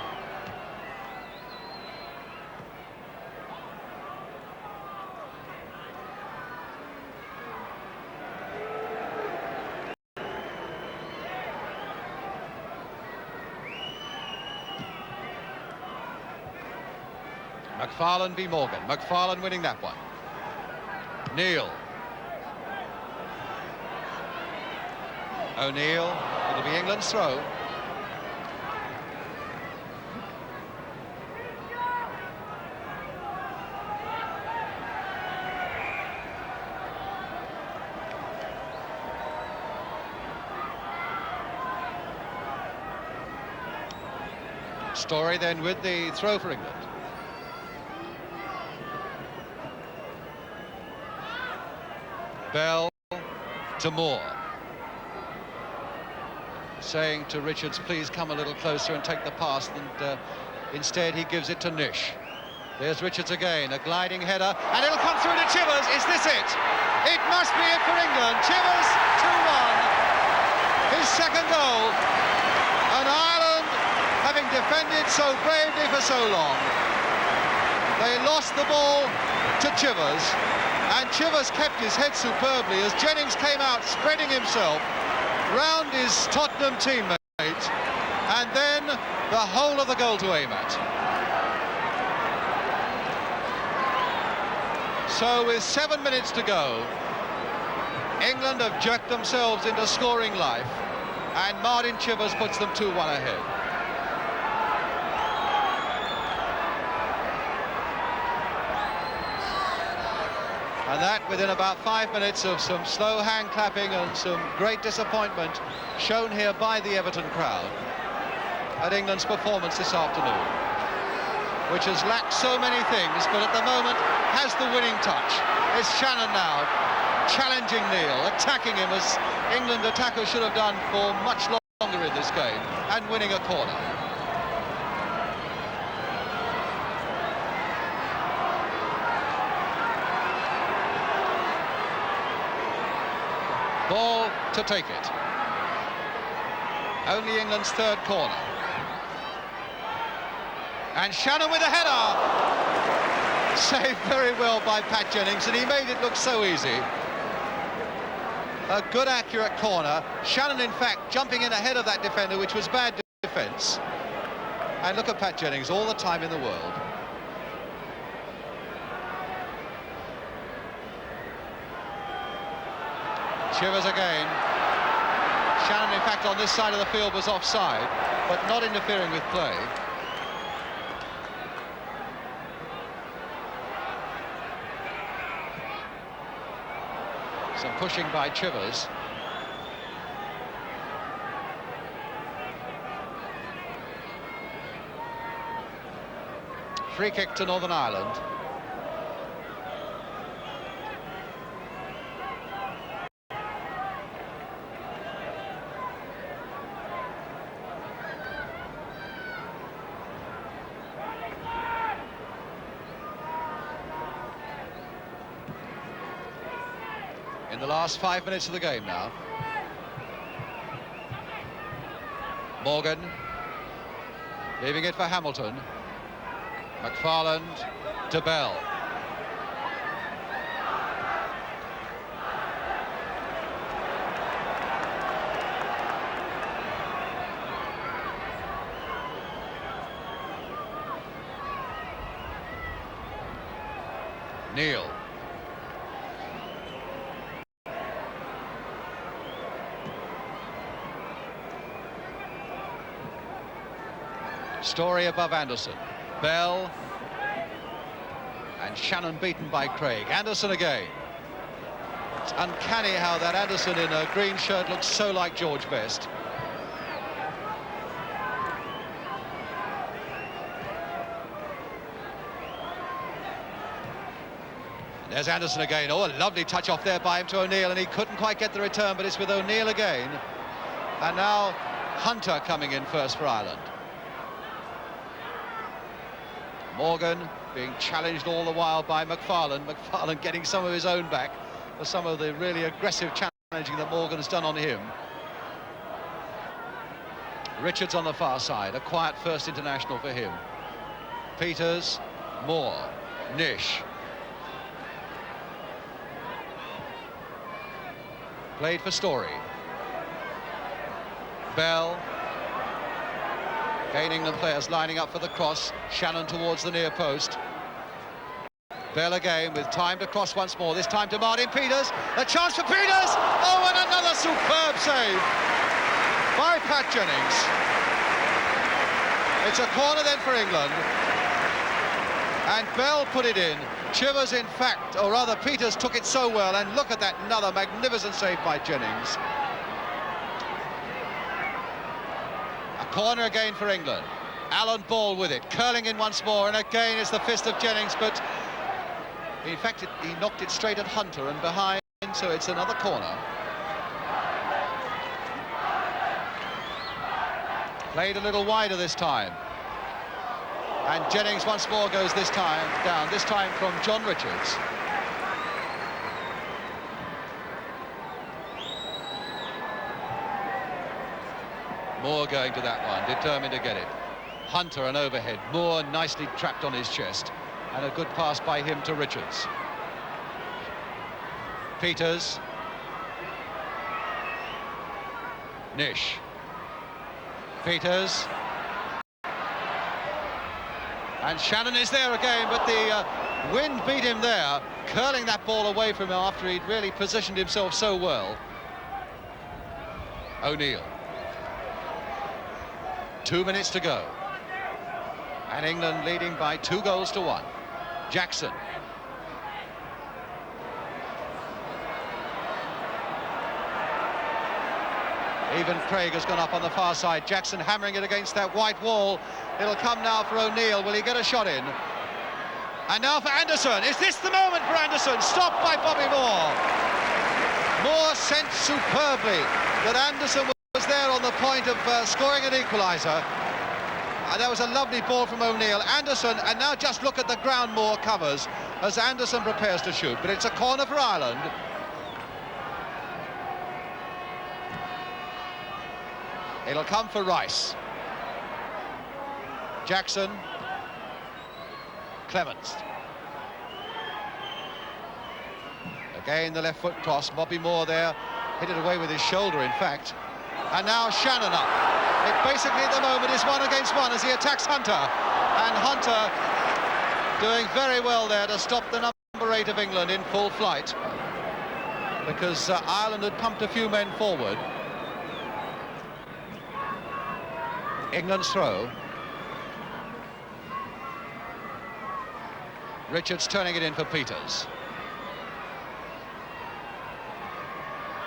McFarland v Morgan. McFarland winning that one. Neal. O'Neill. It'll be England's throw. Story then with the throw for England. Bell to Moore. Saying to Richards, please come a little closer and take the pass, and instead he gives it to Nish. There's Richards again, a gliding header, and it'll come through to Chivers. Is this it? It must be it for England. Chivers, 2-1. His second goal. And Ireland, having defended so bravely for so long, they lost the ball to Chivers, and Chivers kept his head superbly as Jennings came out spreading himself round his Tottenham teammate, and then the whole of the goal to aim at. So with 7 minutes to go, England have jerked themselves into scoring life, and Martin Chivers puts them 2-1 ahead. And that within about 5 minutes of some slow hand clapping and some great disappointment shown here by the Everton crowd at England's performance this afternoon, which has lacked so many things, but at the moment has the winning touch. It's Shannon now challenging Neil, attacking him as England attackers should have done for much longer in this game, and winning a corner. Ball to take it. Only England's third corner. And Shannon with a header. Saved very well by Pat Jennings, and he made it look so easy. A good, accurate corner. Shannon, in fact, jumping in ahead of that defender, which was bad defence. And look at Pat Jennings, all the time in the world. Chivers again. Shannon, in fact, on this side of the field was offside, but not interfering with play. Some pushing by Chivers. Free kick to Northern Ireland. In the last 5 minutes of the game now. Morgan leaving it for Hamilton. McFarland to Bell. Neil. Story above Anderson. Bell. And Shannon beaten by Craig. Anderson again. It's uncanny how that Anderson in a green shirt looks so like George Best. And there's Anderson again. Oh, a lovely touch off there by him to O'Neill, and he couldn't quite get the return, but it's with O'Neill again. And now Hunter coming in first for Ireland. Morgan being challenged all the while by McFarland. McFarland getting some of his own back for some of the really aggressive challenging that Morgan has done on him. Richards on the far side, a quiet first international for him. Peters, Moore, Nish. Played for Story. Bell. Again, England players lining up for the cross. Shannon towards the near post. Bell again with time to cross once more. This time to Martin Peters. A chance for Peters! Oh, and another superb save by Pat Jennings. It's a corner then for England. And Bell put it in. Chivers, in fact, or rather Peters took it so well. And look at that, another magnificent save by Jennings. Corner again for England. Alan Ball with it, curling in once more, and again it's the fist of Jennings, but in fact he knocked it straight at Hunter and behind, so it's another corner. Played a little wider this time. And Jennings once more goes this time down, this time from John Richards. Moore going to that one, determined to get it. Hunter an overhead, Moore nicely trapped on his chest, and a good pass by him to Richards. Peters. Nish. Peters. And Shannon is there again, but the wind beat him there, curling that ball away from him after he'd really positioned himself so well. O'Neill. 2 minutes to go. And England leading by 2-1. Jackson. Even Craig has gone up on the far side. Jackson hammering it against that white wall. It'll come now for O'Neill. Will he get a shot in? And now for Anderson. Is this the moment for Anderson? Stopped by Bobby Moore. Moore sent superbly, but Anderson was there on the point of scoring an equaliser. And that was a lovely ball from O'Neill. Anderson, and now just look at the ground Moore covers as Anderson prepares to shoot. But it's a corner for Ireland. It'll come for Rice. Jackson. Clements. Again the left foot cross. Bobby Moore there, hit it away with his shoulder in fact. And now Shannon up. It basically at the moment is 1 against 1 as he attacks Hunter. And Hunter doing very well there to stop the number 8 of England in full flight. Because Ireland had pumped a few men forward. England's throw. Richards turning it in for Peters.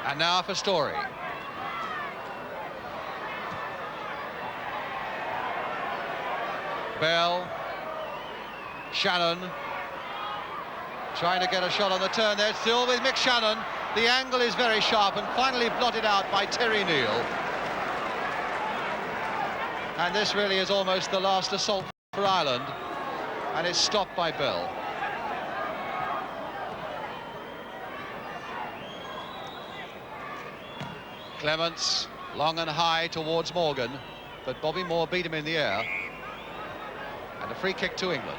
And now for Story. Bell. Shannon. Trying to get a shot on the turn there, still with Mick Shannon. The angle is very sharp and finally blotted out by Terry Neal. And this really is almost the last assault for Ireland, and it's stopped by Bell. Clements, long and high towards Morgan, but Bobby Moore beat him in the air. And a free kick to England.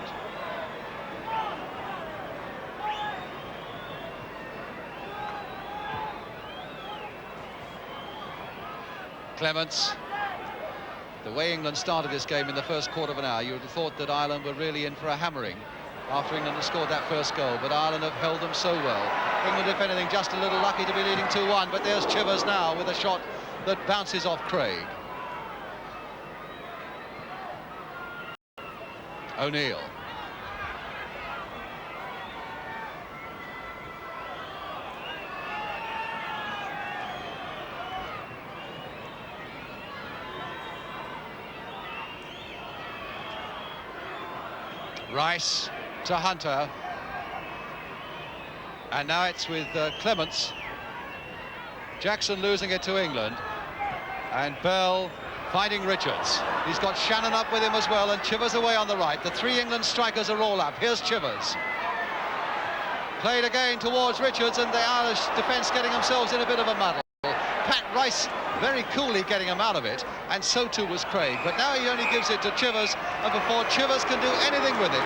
Clements. The way England started this game in the first quarter of an hour, you would have thought that Ireland were really in for a hammering after England had scored that first goal, but Ireland have held them so well. England, if anything, just a little lucky to be leading 2-1, but there's Chivers now with a shot that bounces off Craig. O'Neill. Rice to Hunter, and now it's with Clements. Jackson losing it to England, and Bell finding Richards. He's got Shannon up with him as well, and Chivers away on the right. The 3 England strikers are all up. Here's Chivers. Played again towards Richards, and the Irish defence getting themselves in a bit of a muddle. Pat Rice very coolly getting him out of it, and so too was Craig. But now he only gives it to Chivers, and before Chivers can do anything with it,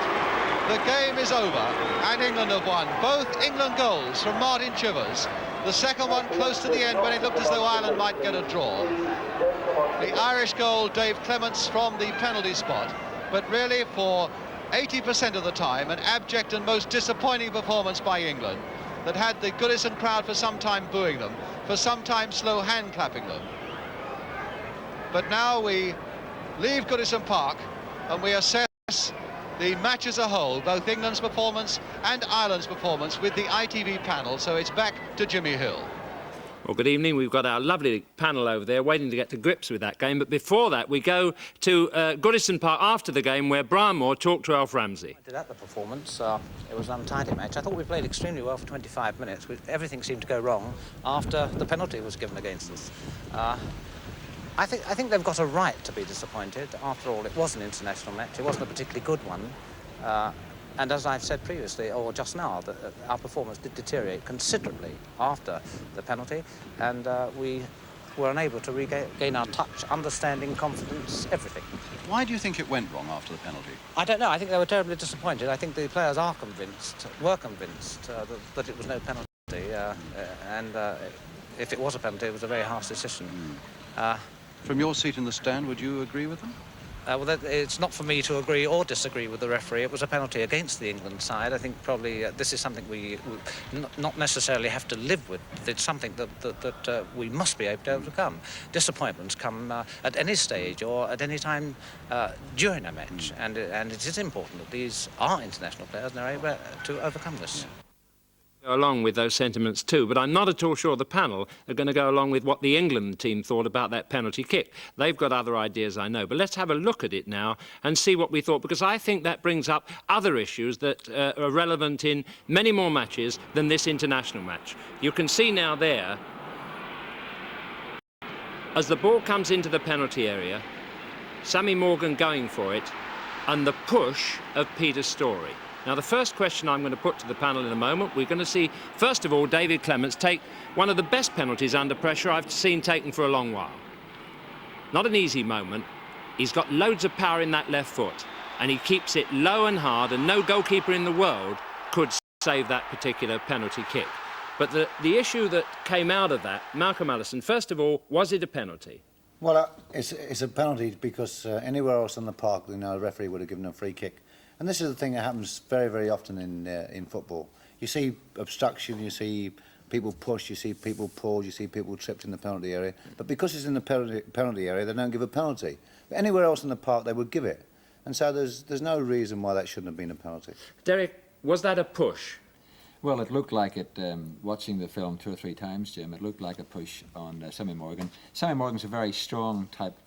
the game is over, and England have won. Both England goals from Martin Chivers. The second one close to the end when it looked as though Ireland might get a draw. The Irish goal, Dave Clements from the penalty spot. But really, for 80% of the time, an abject and most disappointing performance by England that had the Goodison crowd for some time booing them, for some time slow hand clapping them. But now we leave Goodison Park and we assess the match as a whole, both England's performance and Ireland's performance, with the ITV panel. So it's back to Jimmy Hill. Well, good evening. We've got our lovely panel over there waiting to get to grips with that game. But before that, we go to Goodison Park after the game where Brian Moore talked to Alf Ramsey. At the performance, it was an untidy match. I thought we played extremely well for 25 minutes. Everything seemed to go wrong after the penalty was given against us. I think they've got a right to be disappointed. After all, it was an international match. It wasn't a particularly good one. And as I've said previously, or just now, our performance did deteriorate considerably after the penalty, and we were unable to regain our touch, understanding, confidence, everything. Why do you think it went wrong after the penalty? I don't know. I think they were terribly disappointed. I think the players were convinced that it was no penalty, and if it was a penalty, it was a very harsh decision. From your seat in the stand, would you agree with them? Well, it's not for me to agree or disagree with the referee. It was a penalty against the England side. I think probably this is something we not necessarily have to live with. It's something that we must be able to overcome. Disappointments come at any stage or at any time during a match, and it is important that these are international players and they're able to overcome this. Yeah. Go along with those sentiments too, but I'm not at all sure the panel are going to go along with what the England team thought about that penalty kick. They've got other ideas, I know, but let's have a look at it now and see what we thought, because I think that brings up other issues that are relevant in many more matches than this international match. You can see now there, as the ball comes into the penalty area, Sammy Morgan going for it, and the push of Peter Storey. Now, the first question I'm going to put to the panel in a moment, we're going to see, first of all, David Clements take one of the best penalties under pressure I've seen taken for a long while. Not an easy moment. He's got loads of power in that left foot, and he keeps it low and hard, and no goalkeeper in the world could save that particular penalty kick. But the issue that came out of that, Malcolm Allison, first of all, was it a penalty? Well, it's a penalty because anywhere else in the park, a referee would have given a free kick. And this is the thing that happens very, very often in football. You see obstruction, you see people push, you see people pull, you see people tripped in the penalty area. But because it's in the penalty area, they don't give a penalty. But anywhere else in the park, they would give it. And so there's no reason why that shouldn't have been a penalty. Derek, was that a push? Well, it looked like it, watching the film 2 or 3 times, Jim, it looked like a push on Sammy Morgan. Sammy Morgan's a very strong type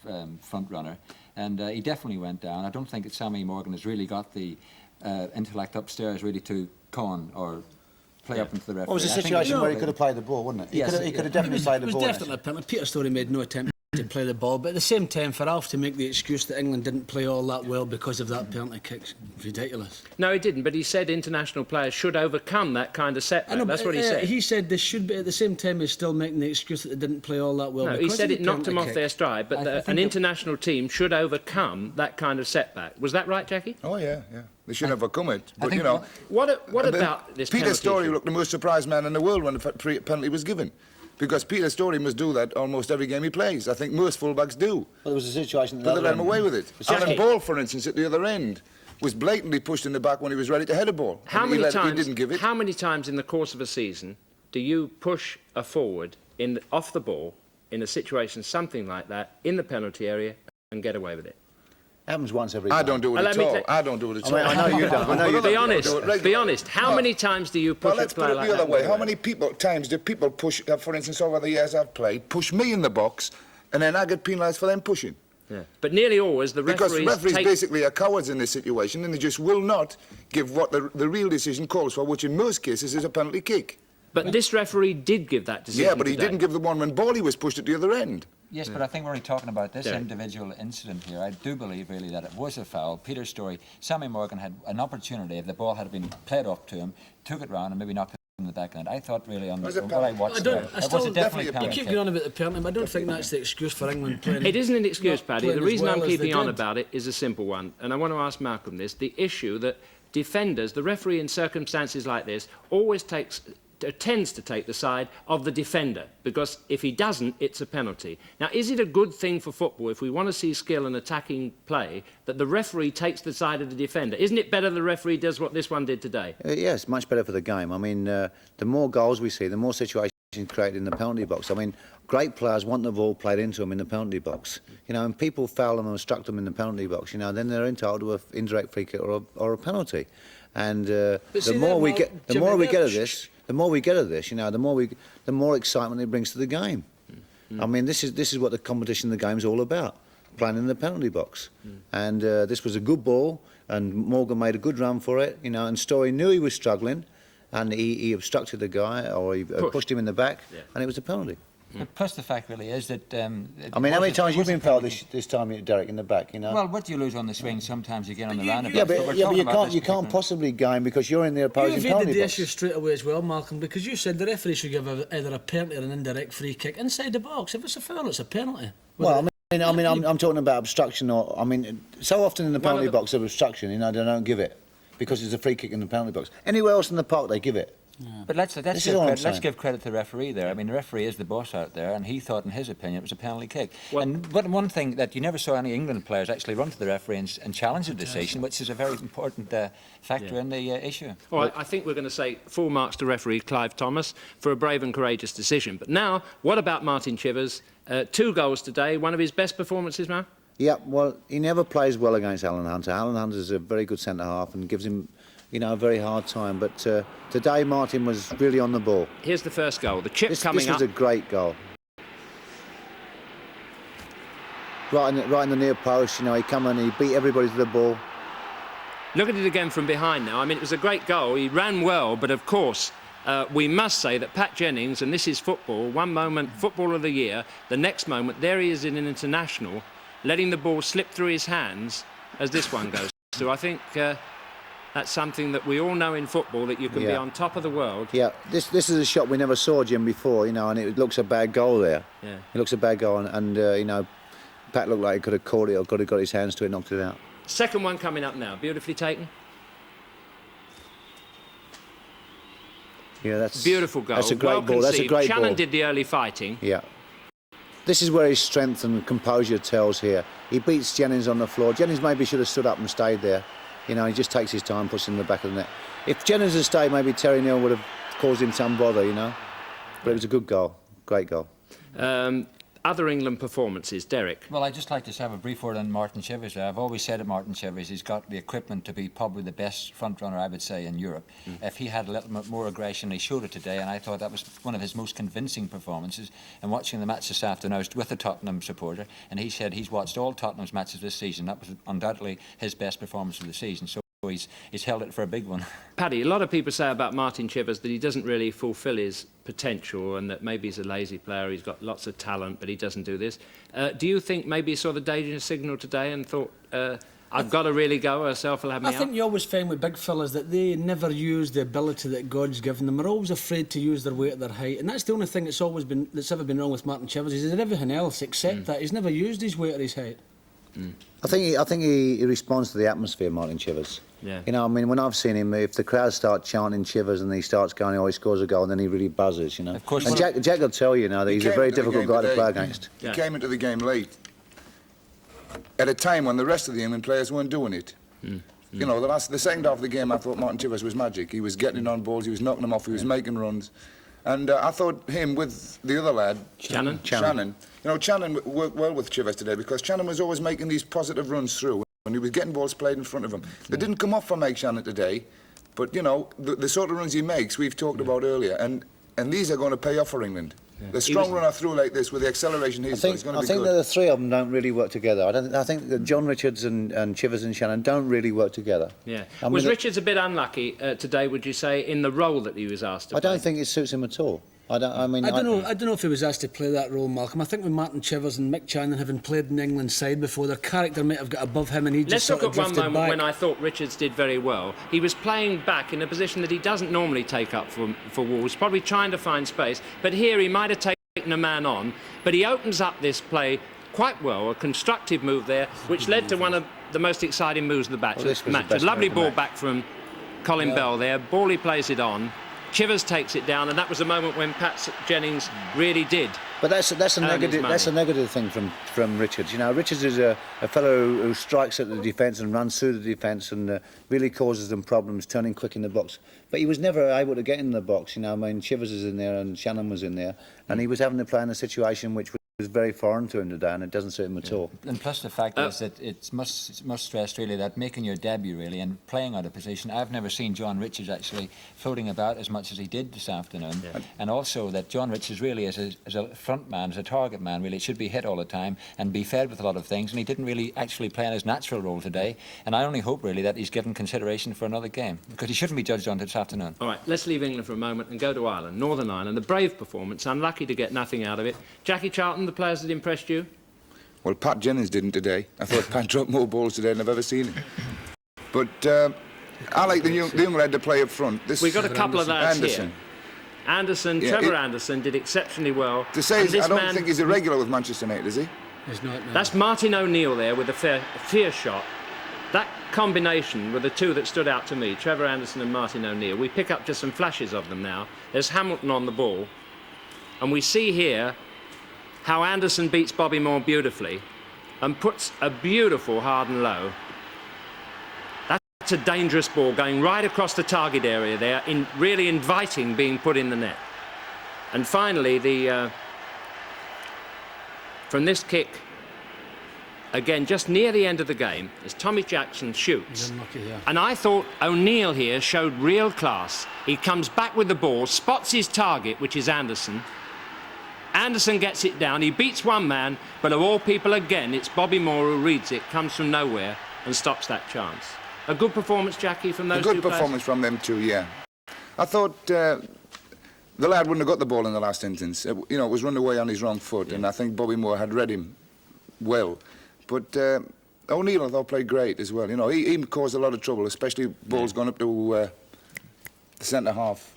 front runner, and he definitely went down. I don't think that Sammy Morgan has really got the intellect upstairs really to con or play up into the referee. Well, it was a situation where he could have played the ball, wasn't it? Yes, he could have definitely played the ball. It was definitely a penalty. Peter Storey made no attempt to play the ball, but at the same time, for Alf to make the excuse that England didn't play all that well because of that penalty kick's ridiculous. No, he didn't, but he said international players should overcome that kind of setback. That's what he said. He said they should, but at the same time, he's still making the excuse that they didn't play all that well. No, he said it knocked them off their stride, but an international team should overcome that kind of setback. Was that right, Jackie? Oh, yeah. They should overcome it. But, What about this penalty? Peter Storey looked the most surprised man in the world when the penalty was given. Because Peter Storey must do that almost every game he plays. I think most fullbacks do. Well, there was a situation... But they let him away with it. Alan Ball, for instance, at the other end, was blatantly pushed in the back when he was ready to head a ball. How many times in the course of a season do you push a forward off the ball in a situation something like that in the penalty area and get away with it? Happens once every time. I don't do it at all. I don't do it at all. I know you don't. I know you don't. Be honest. How many times do you push a player like that? Let's put it the other way. How many times do people push, for instance, over the years I've played, push me in the box, and then I get penalised for them pushing? Yeah. But nearly always the referees... Because referees basically are cowards in this situation, and they just will not give what the real decision calls for, which in most cases is a penalty kick. But this referee did give that decision. Yeah, but he didn't give the one when Bawley was pushed at the other end. Yes, but I think we're only talking about this individual incident here. I do believe, really, that it was a foul. Peter Storey, Sammy Morgan had an opportunity, if the ball had been played up to him, took it round and maybe knocked it in the back end. I thought, really, on what I watched there, it was definitely a penalty. You keep going on about the penalty, but I don't think that's the excuse for England playing. It isn't an excuse, Paddy. The reason I'm keeping on about it is a simple one, and I want to ask Malcolm this. The issue that defenders, the referee in circumstances like this, always tends to take the side of the defender, because if he doesn't, it's a penalty. Now, is it a good thing for football, if we want to see skill and attacking play, that the referee takes the side of the defender? Isn't it better the referee does what this one did today? Yes, much better for the game. I mean, the more goals we see, the more situations created in the penalty box. I mean, great players want the ball played into them in the penalty box. And people foul them and obstruct them in the penalty box, then they're entitled to an indirect free kick or a penalty. And the more we get of this, the more we get of this, you know, the more excitement it brings to the game. I mean, this is what the competition, the game's all about, playing in the penalty box. And this was a good ball, and Morgan made a good run for it, you know, and Story knew he was struggling, and he obstructed the guy, or he pushed him in the back, and it was a penalty. Plus the fact really is that... I mean, how many times you've been fouled this time, Derek, in the back, you know? Well, what do you lose on the swing? Sometimes you get on the roundabout. Yeah, but you can't possibly game because you're in the opposing penalty box. You evaded the issue straight away as well, Malcolm, because you said the referee should give either a penalty or an indirect free kick inside the box. If it's a foul, it's a penalty. Well, I'm talking about obstruction, or I mean, so often in the penalty box of obstruction, you know, they don't give it because it's a free kick in the penalty box. Anywhere else in the park, they give it. Yeah. But let's give credit to the referee there. I mean, the referee is the boss out there, and he thought, in his opinion, it was a penalty kick. Well, and one thing that you never saw any England players actually run to the referee and challenge the decision, which is a very important factor in the issue. All right, I think we're going to say full marks to referee Clive Thomas for a brave and courageous decision. But now, what about Martin Chivers? 2 goals today, one of his best performances, Mal? Yeah, well, he never plays well against Alan Hunter. Alan Hunter is a very good centre-half and gives him, you know, a very hard time. But today, Martin was really on the ball. Here's the first goal. The chip coming up. This was a great goal. Right in the near post, you know, he come and he beat everybody to the ball. Look at it again from behind now. I mean, it was a great goal. He ran well, but of course, we must say that Pat Jennings, and this is football, one moment Footballer of the Year, the next moment, there he is in an international, letting the ball slip through his hands as this one goes through. I think that's something that we all know in football, that you can be on top of the world. Yeah, this is a shot we never saw, Jim, before, you know, and it looks a bad goal there. Yeah. It looks a bad goal, and you know, Pat looked like he could have caught it or could have got his hands to it, knocked it out. Second one coming up now, beautifully taken. Yeah, that's beautiful goal. That's a great well ball. That's a great ball. Shannon did the early fighting. Yeah. This is where his strength and composure tells here. He beats Jennings on the floor. Jennings maybe should have stood up and stayed there. You know, he just takes his time, puts him in the back of the net. If Jennings had stayed, maybe Terry Neal would have caused him some bother, you know. But it was a good goal, great goal. Other England performances, Derek? Well, I'd just like to have a brief word on Martin Chivers. I've always said that Martin Chivers, he's got the equipment to be probably the best front runner, I would say, in Europe. If he had a little bit more aggression, he showed it today, and I thought that was one of his most convincing performances. And watching the match this afternoon, I was with a Tottenham supporter, and he said he's watched all Tottenham's matches this season. That was undoubtedly his best performance of the season. So he's held it for a big one. Paddy, a lot of people say about Martin Chivers that he doesn't really fulfil his potential and that maybe he's a lazy player, he's got lots of talent, but he doesn't do this. Do you think maybe he saw the danger signal today and thought, I've got to really go, or Self will have me out? I think you always find with big fellas that they never use the ability that God's given them. They're always afraid to use their weight at their height, and that's the only thing that's ever been wrong with Martin Chivers. Is everything else except that. He's never used his weight at his height. I think he responds to the atmosphere, Martin Chivers. Yeah. You know, I mean, when I've seen him, if the crowd start chanting Chivers and he starts going, oh, he scores a goal, and then he really buzzes, you know. Of course. And Jack will tell you now that he's a very difficult guy to play against. He came into the game late, at a time when the rest of the England players weren't doing it. You know, the second half of the game, I thought Martin Chivers was magic. He was getting on balls, he was knocking them off, he was making runs. And I thought him with the other lad, Shannon. You know, Shannon worked well with Chivers today because Shannon was always making these positive runs through and he was getting balls played in front of him. They didn't come off for Mike Shannon today, but, you know, the sort of runs he makes, we've talked about earlier, and these are going to pay off for England. The strong runner through like this with the acceleration he's got is going to be good. I think that the three of them don't really work together. I think that John Richards and Chivers and Shannon don't really work together. Yeah. Was Richards a bit unlucky today, would you say, in the role that he was asked to play? I don't think it suits him at all. I don't know if he was asked to play that role, Malcolm. I think with Martin Chivers and Mick Channon having played in the England side before, their character might have got above him and he just sort of drifted back. Let's look at one moment when I thought Richards did very well. He was playing back in a position that he doesn't normally take up for Wolves, probably trying to find space. But here he might have taken a man on, but he opens up this play quite well, a constructive move there, which led to one of the most exciting moves of the match. A lovely ball back from Colin Bell there. Bally plays it on. Chivers takes it down, and that was a moment when Pat Jennings really did. But that's a negative. That's a negative thing from Richards. You know, Richards is a fellow who strikes at the defence and runs through the defence and really causes them problems, turning quick in the box. But he was never able to get in the box. You know, I mean, Chivers is in there and Shannon was in there, and he was having to play in a situation which was very foreign to him today, and it doesn't suit him at all. And plus the fact is that it must stress really that making your debut really and playing out of position, I've never seen John Richards actually floating about as much as he did this afternoon. Yeah. And also that John Richards really as a front man, as a target man really should be hit all the time and be fed with a lot of things, and he didn't really actually play in his natural role today, and I only hope really that he's given consideration for another game, because he shouldn't be judged on this afternoon. All right, let's leave England for a moment and go to Ireland, Northern Ireland. The brave performance, unlucky to get nothing out of it. Jackie Charlton, the players that impressed you? Well, Pat Jennings didn't today. I thought Pat dropped more balls today than I've ever seen him. But I like the young lad to play up front. We've got a couple of lads Anderson. here. Anderson, yeah, Trevor Anderson did exceptionally well. To say, I don't think he's a regular with Manchester United, is he? He's not, no. That's Martin O'Neill there with a fear shot. That combination were the two that stood out to me, Trevor Anderson and Martin O'Neill. We pick up just some flashes of them now. There's Hamilton on the ball. And we see here how Anderson beats Bobby Moore beautifully and puts a beautiful hard and low. That's a dangerous ball going right across the target area there, really inviting being put in the net. And finally, from this kick, again, just near the end of the game, as Tommy Jackson shoots. Unlucky, yeah. And I thought O'Neill here showed real class. He comes back with the ball, spots his target, which is Anderson. Anderson gets it down, he beats one man, but of all people again, it's Bobby Moore who reads it, comes from nowhere and stops that chance. A good performance, Jackie, from those two players? A good performance from them too, yeah. I thought the lad wouldn't have got the ball in the last instance. It was run away on his wrong foot, yeah. And I think Bobby Moore had read him well. But O'Neill, I thought, played great as well. He caused a lot of trouble, especially balls going up to the centre-half.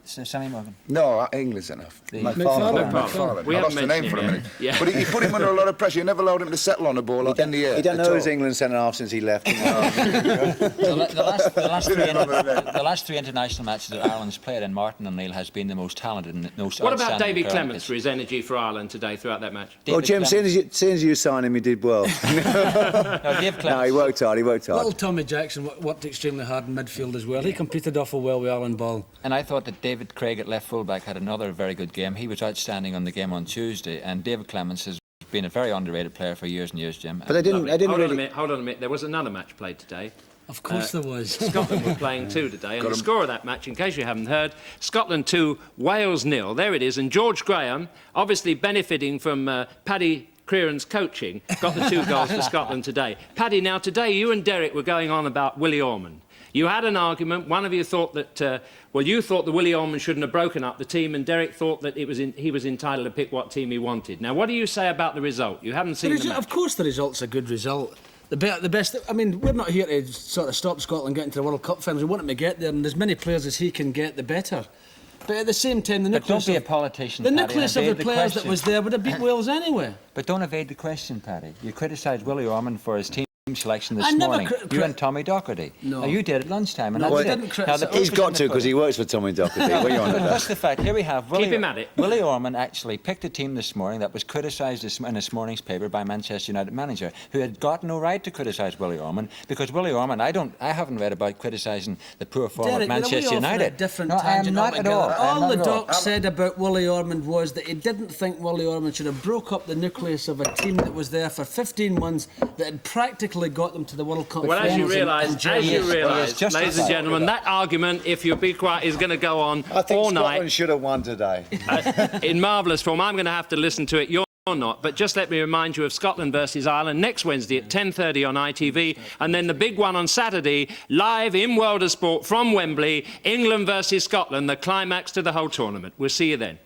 Sammy Morgan? No, England centre-half. McFarlane. I lost the name for a minute. Yeah. But he put him under a lot of pressure. He never allowed him to settle on the ball in the air. He don't know his England centre-half since he left. The last three international matches that Ireland's played in, Martin O'Neill has been the most talented and most What about outstanding David Clements for his energy for Ireland today throughout that match? Well, Jim, seeing as you signed him, he did well. No, he worked hard, Little Tommy Jackson worked extremely hard in midfield as well. He competed awful well with Alan Ball. And I thought that David Craig at left full-back had another very good game. He was outstanding on the game on Tuesday, and David Clements has been a very underrated player for years and years, Jim. But I didn't really... Hold on a minute. There was another match played today. Of course there was. Scotland were playing too today, and the score of that match, in case you haven't heard, Scotland 2, Wales 0. There it is, and George Graham, obviously benefiting from Paddy Creran's coaching, got the 2 goals for Scotland today. Paddy, now today you and Derek were going on about Willie Ormond. You had an argument. One of you thought that, you thought that Willie Ormond shouldn't have broken up the team, and Derek thought that he was entitled to pick what team he wanted. Now, what do you say about the result? You haven't seen the match. Of course the result's a good result. The best... I mean, we're not here to sort of stop Scotland getting to the World Cup finals. We want him to get there, and as many players as he can get, the better. But at the same time, the nucleus... But don't be a politician, The Paddy, nucleus of the players that was there would have beat Wales anyway. But don't evade the question, Paddy. You criticised Willie Ormond for his team selection this morning. You and Tommy Docherty. No. Now, you did at lunchtime, and no, that's I didn't it. He's got to, because he works for Tommy Docherty. What are you on about? That's the fact. Here we have Keep him at it. Willie Ormond actually picked a team this morning that was criticised in this morning's paper by Manchester United manager, who had got no right to criticise Willie Ormond, because Willie Ormond, I haven't read about criticising the poor form of Manchester United. No, I am not at all. All the doc said said about Willie Ormond was that he didn't think Willie Ormond should have broke up the nucleus of a team that was there for 15 months, that had practically got them to the World Cup. Well, as you realise, ladies and gentlemen, that argument, if you'll be quiet, is going to go on I think all Scotland night. should have won today. In marvellous form. I'm going to have to listen to it. You're not. But just let me remind you of Scotland versus Ireland next Wednesday at 10:30 on ITV, and then the big one on Saturday, live in World of Sport from Wembley, England versus Scotland, the climax to the whole tournament. We'll see you then.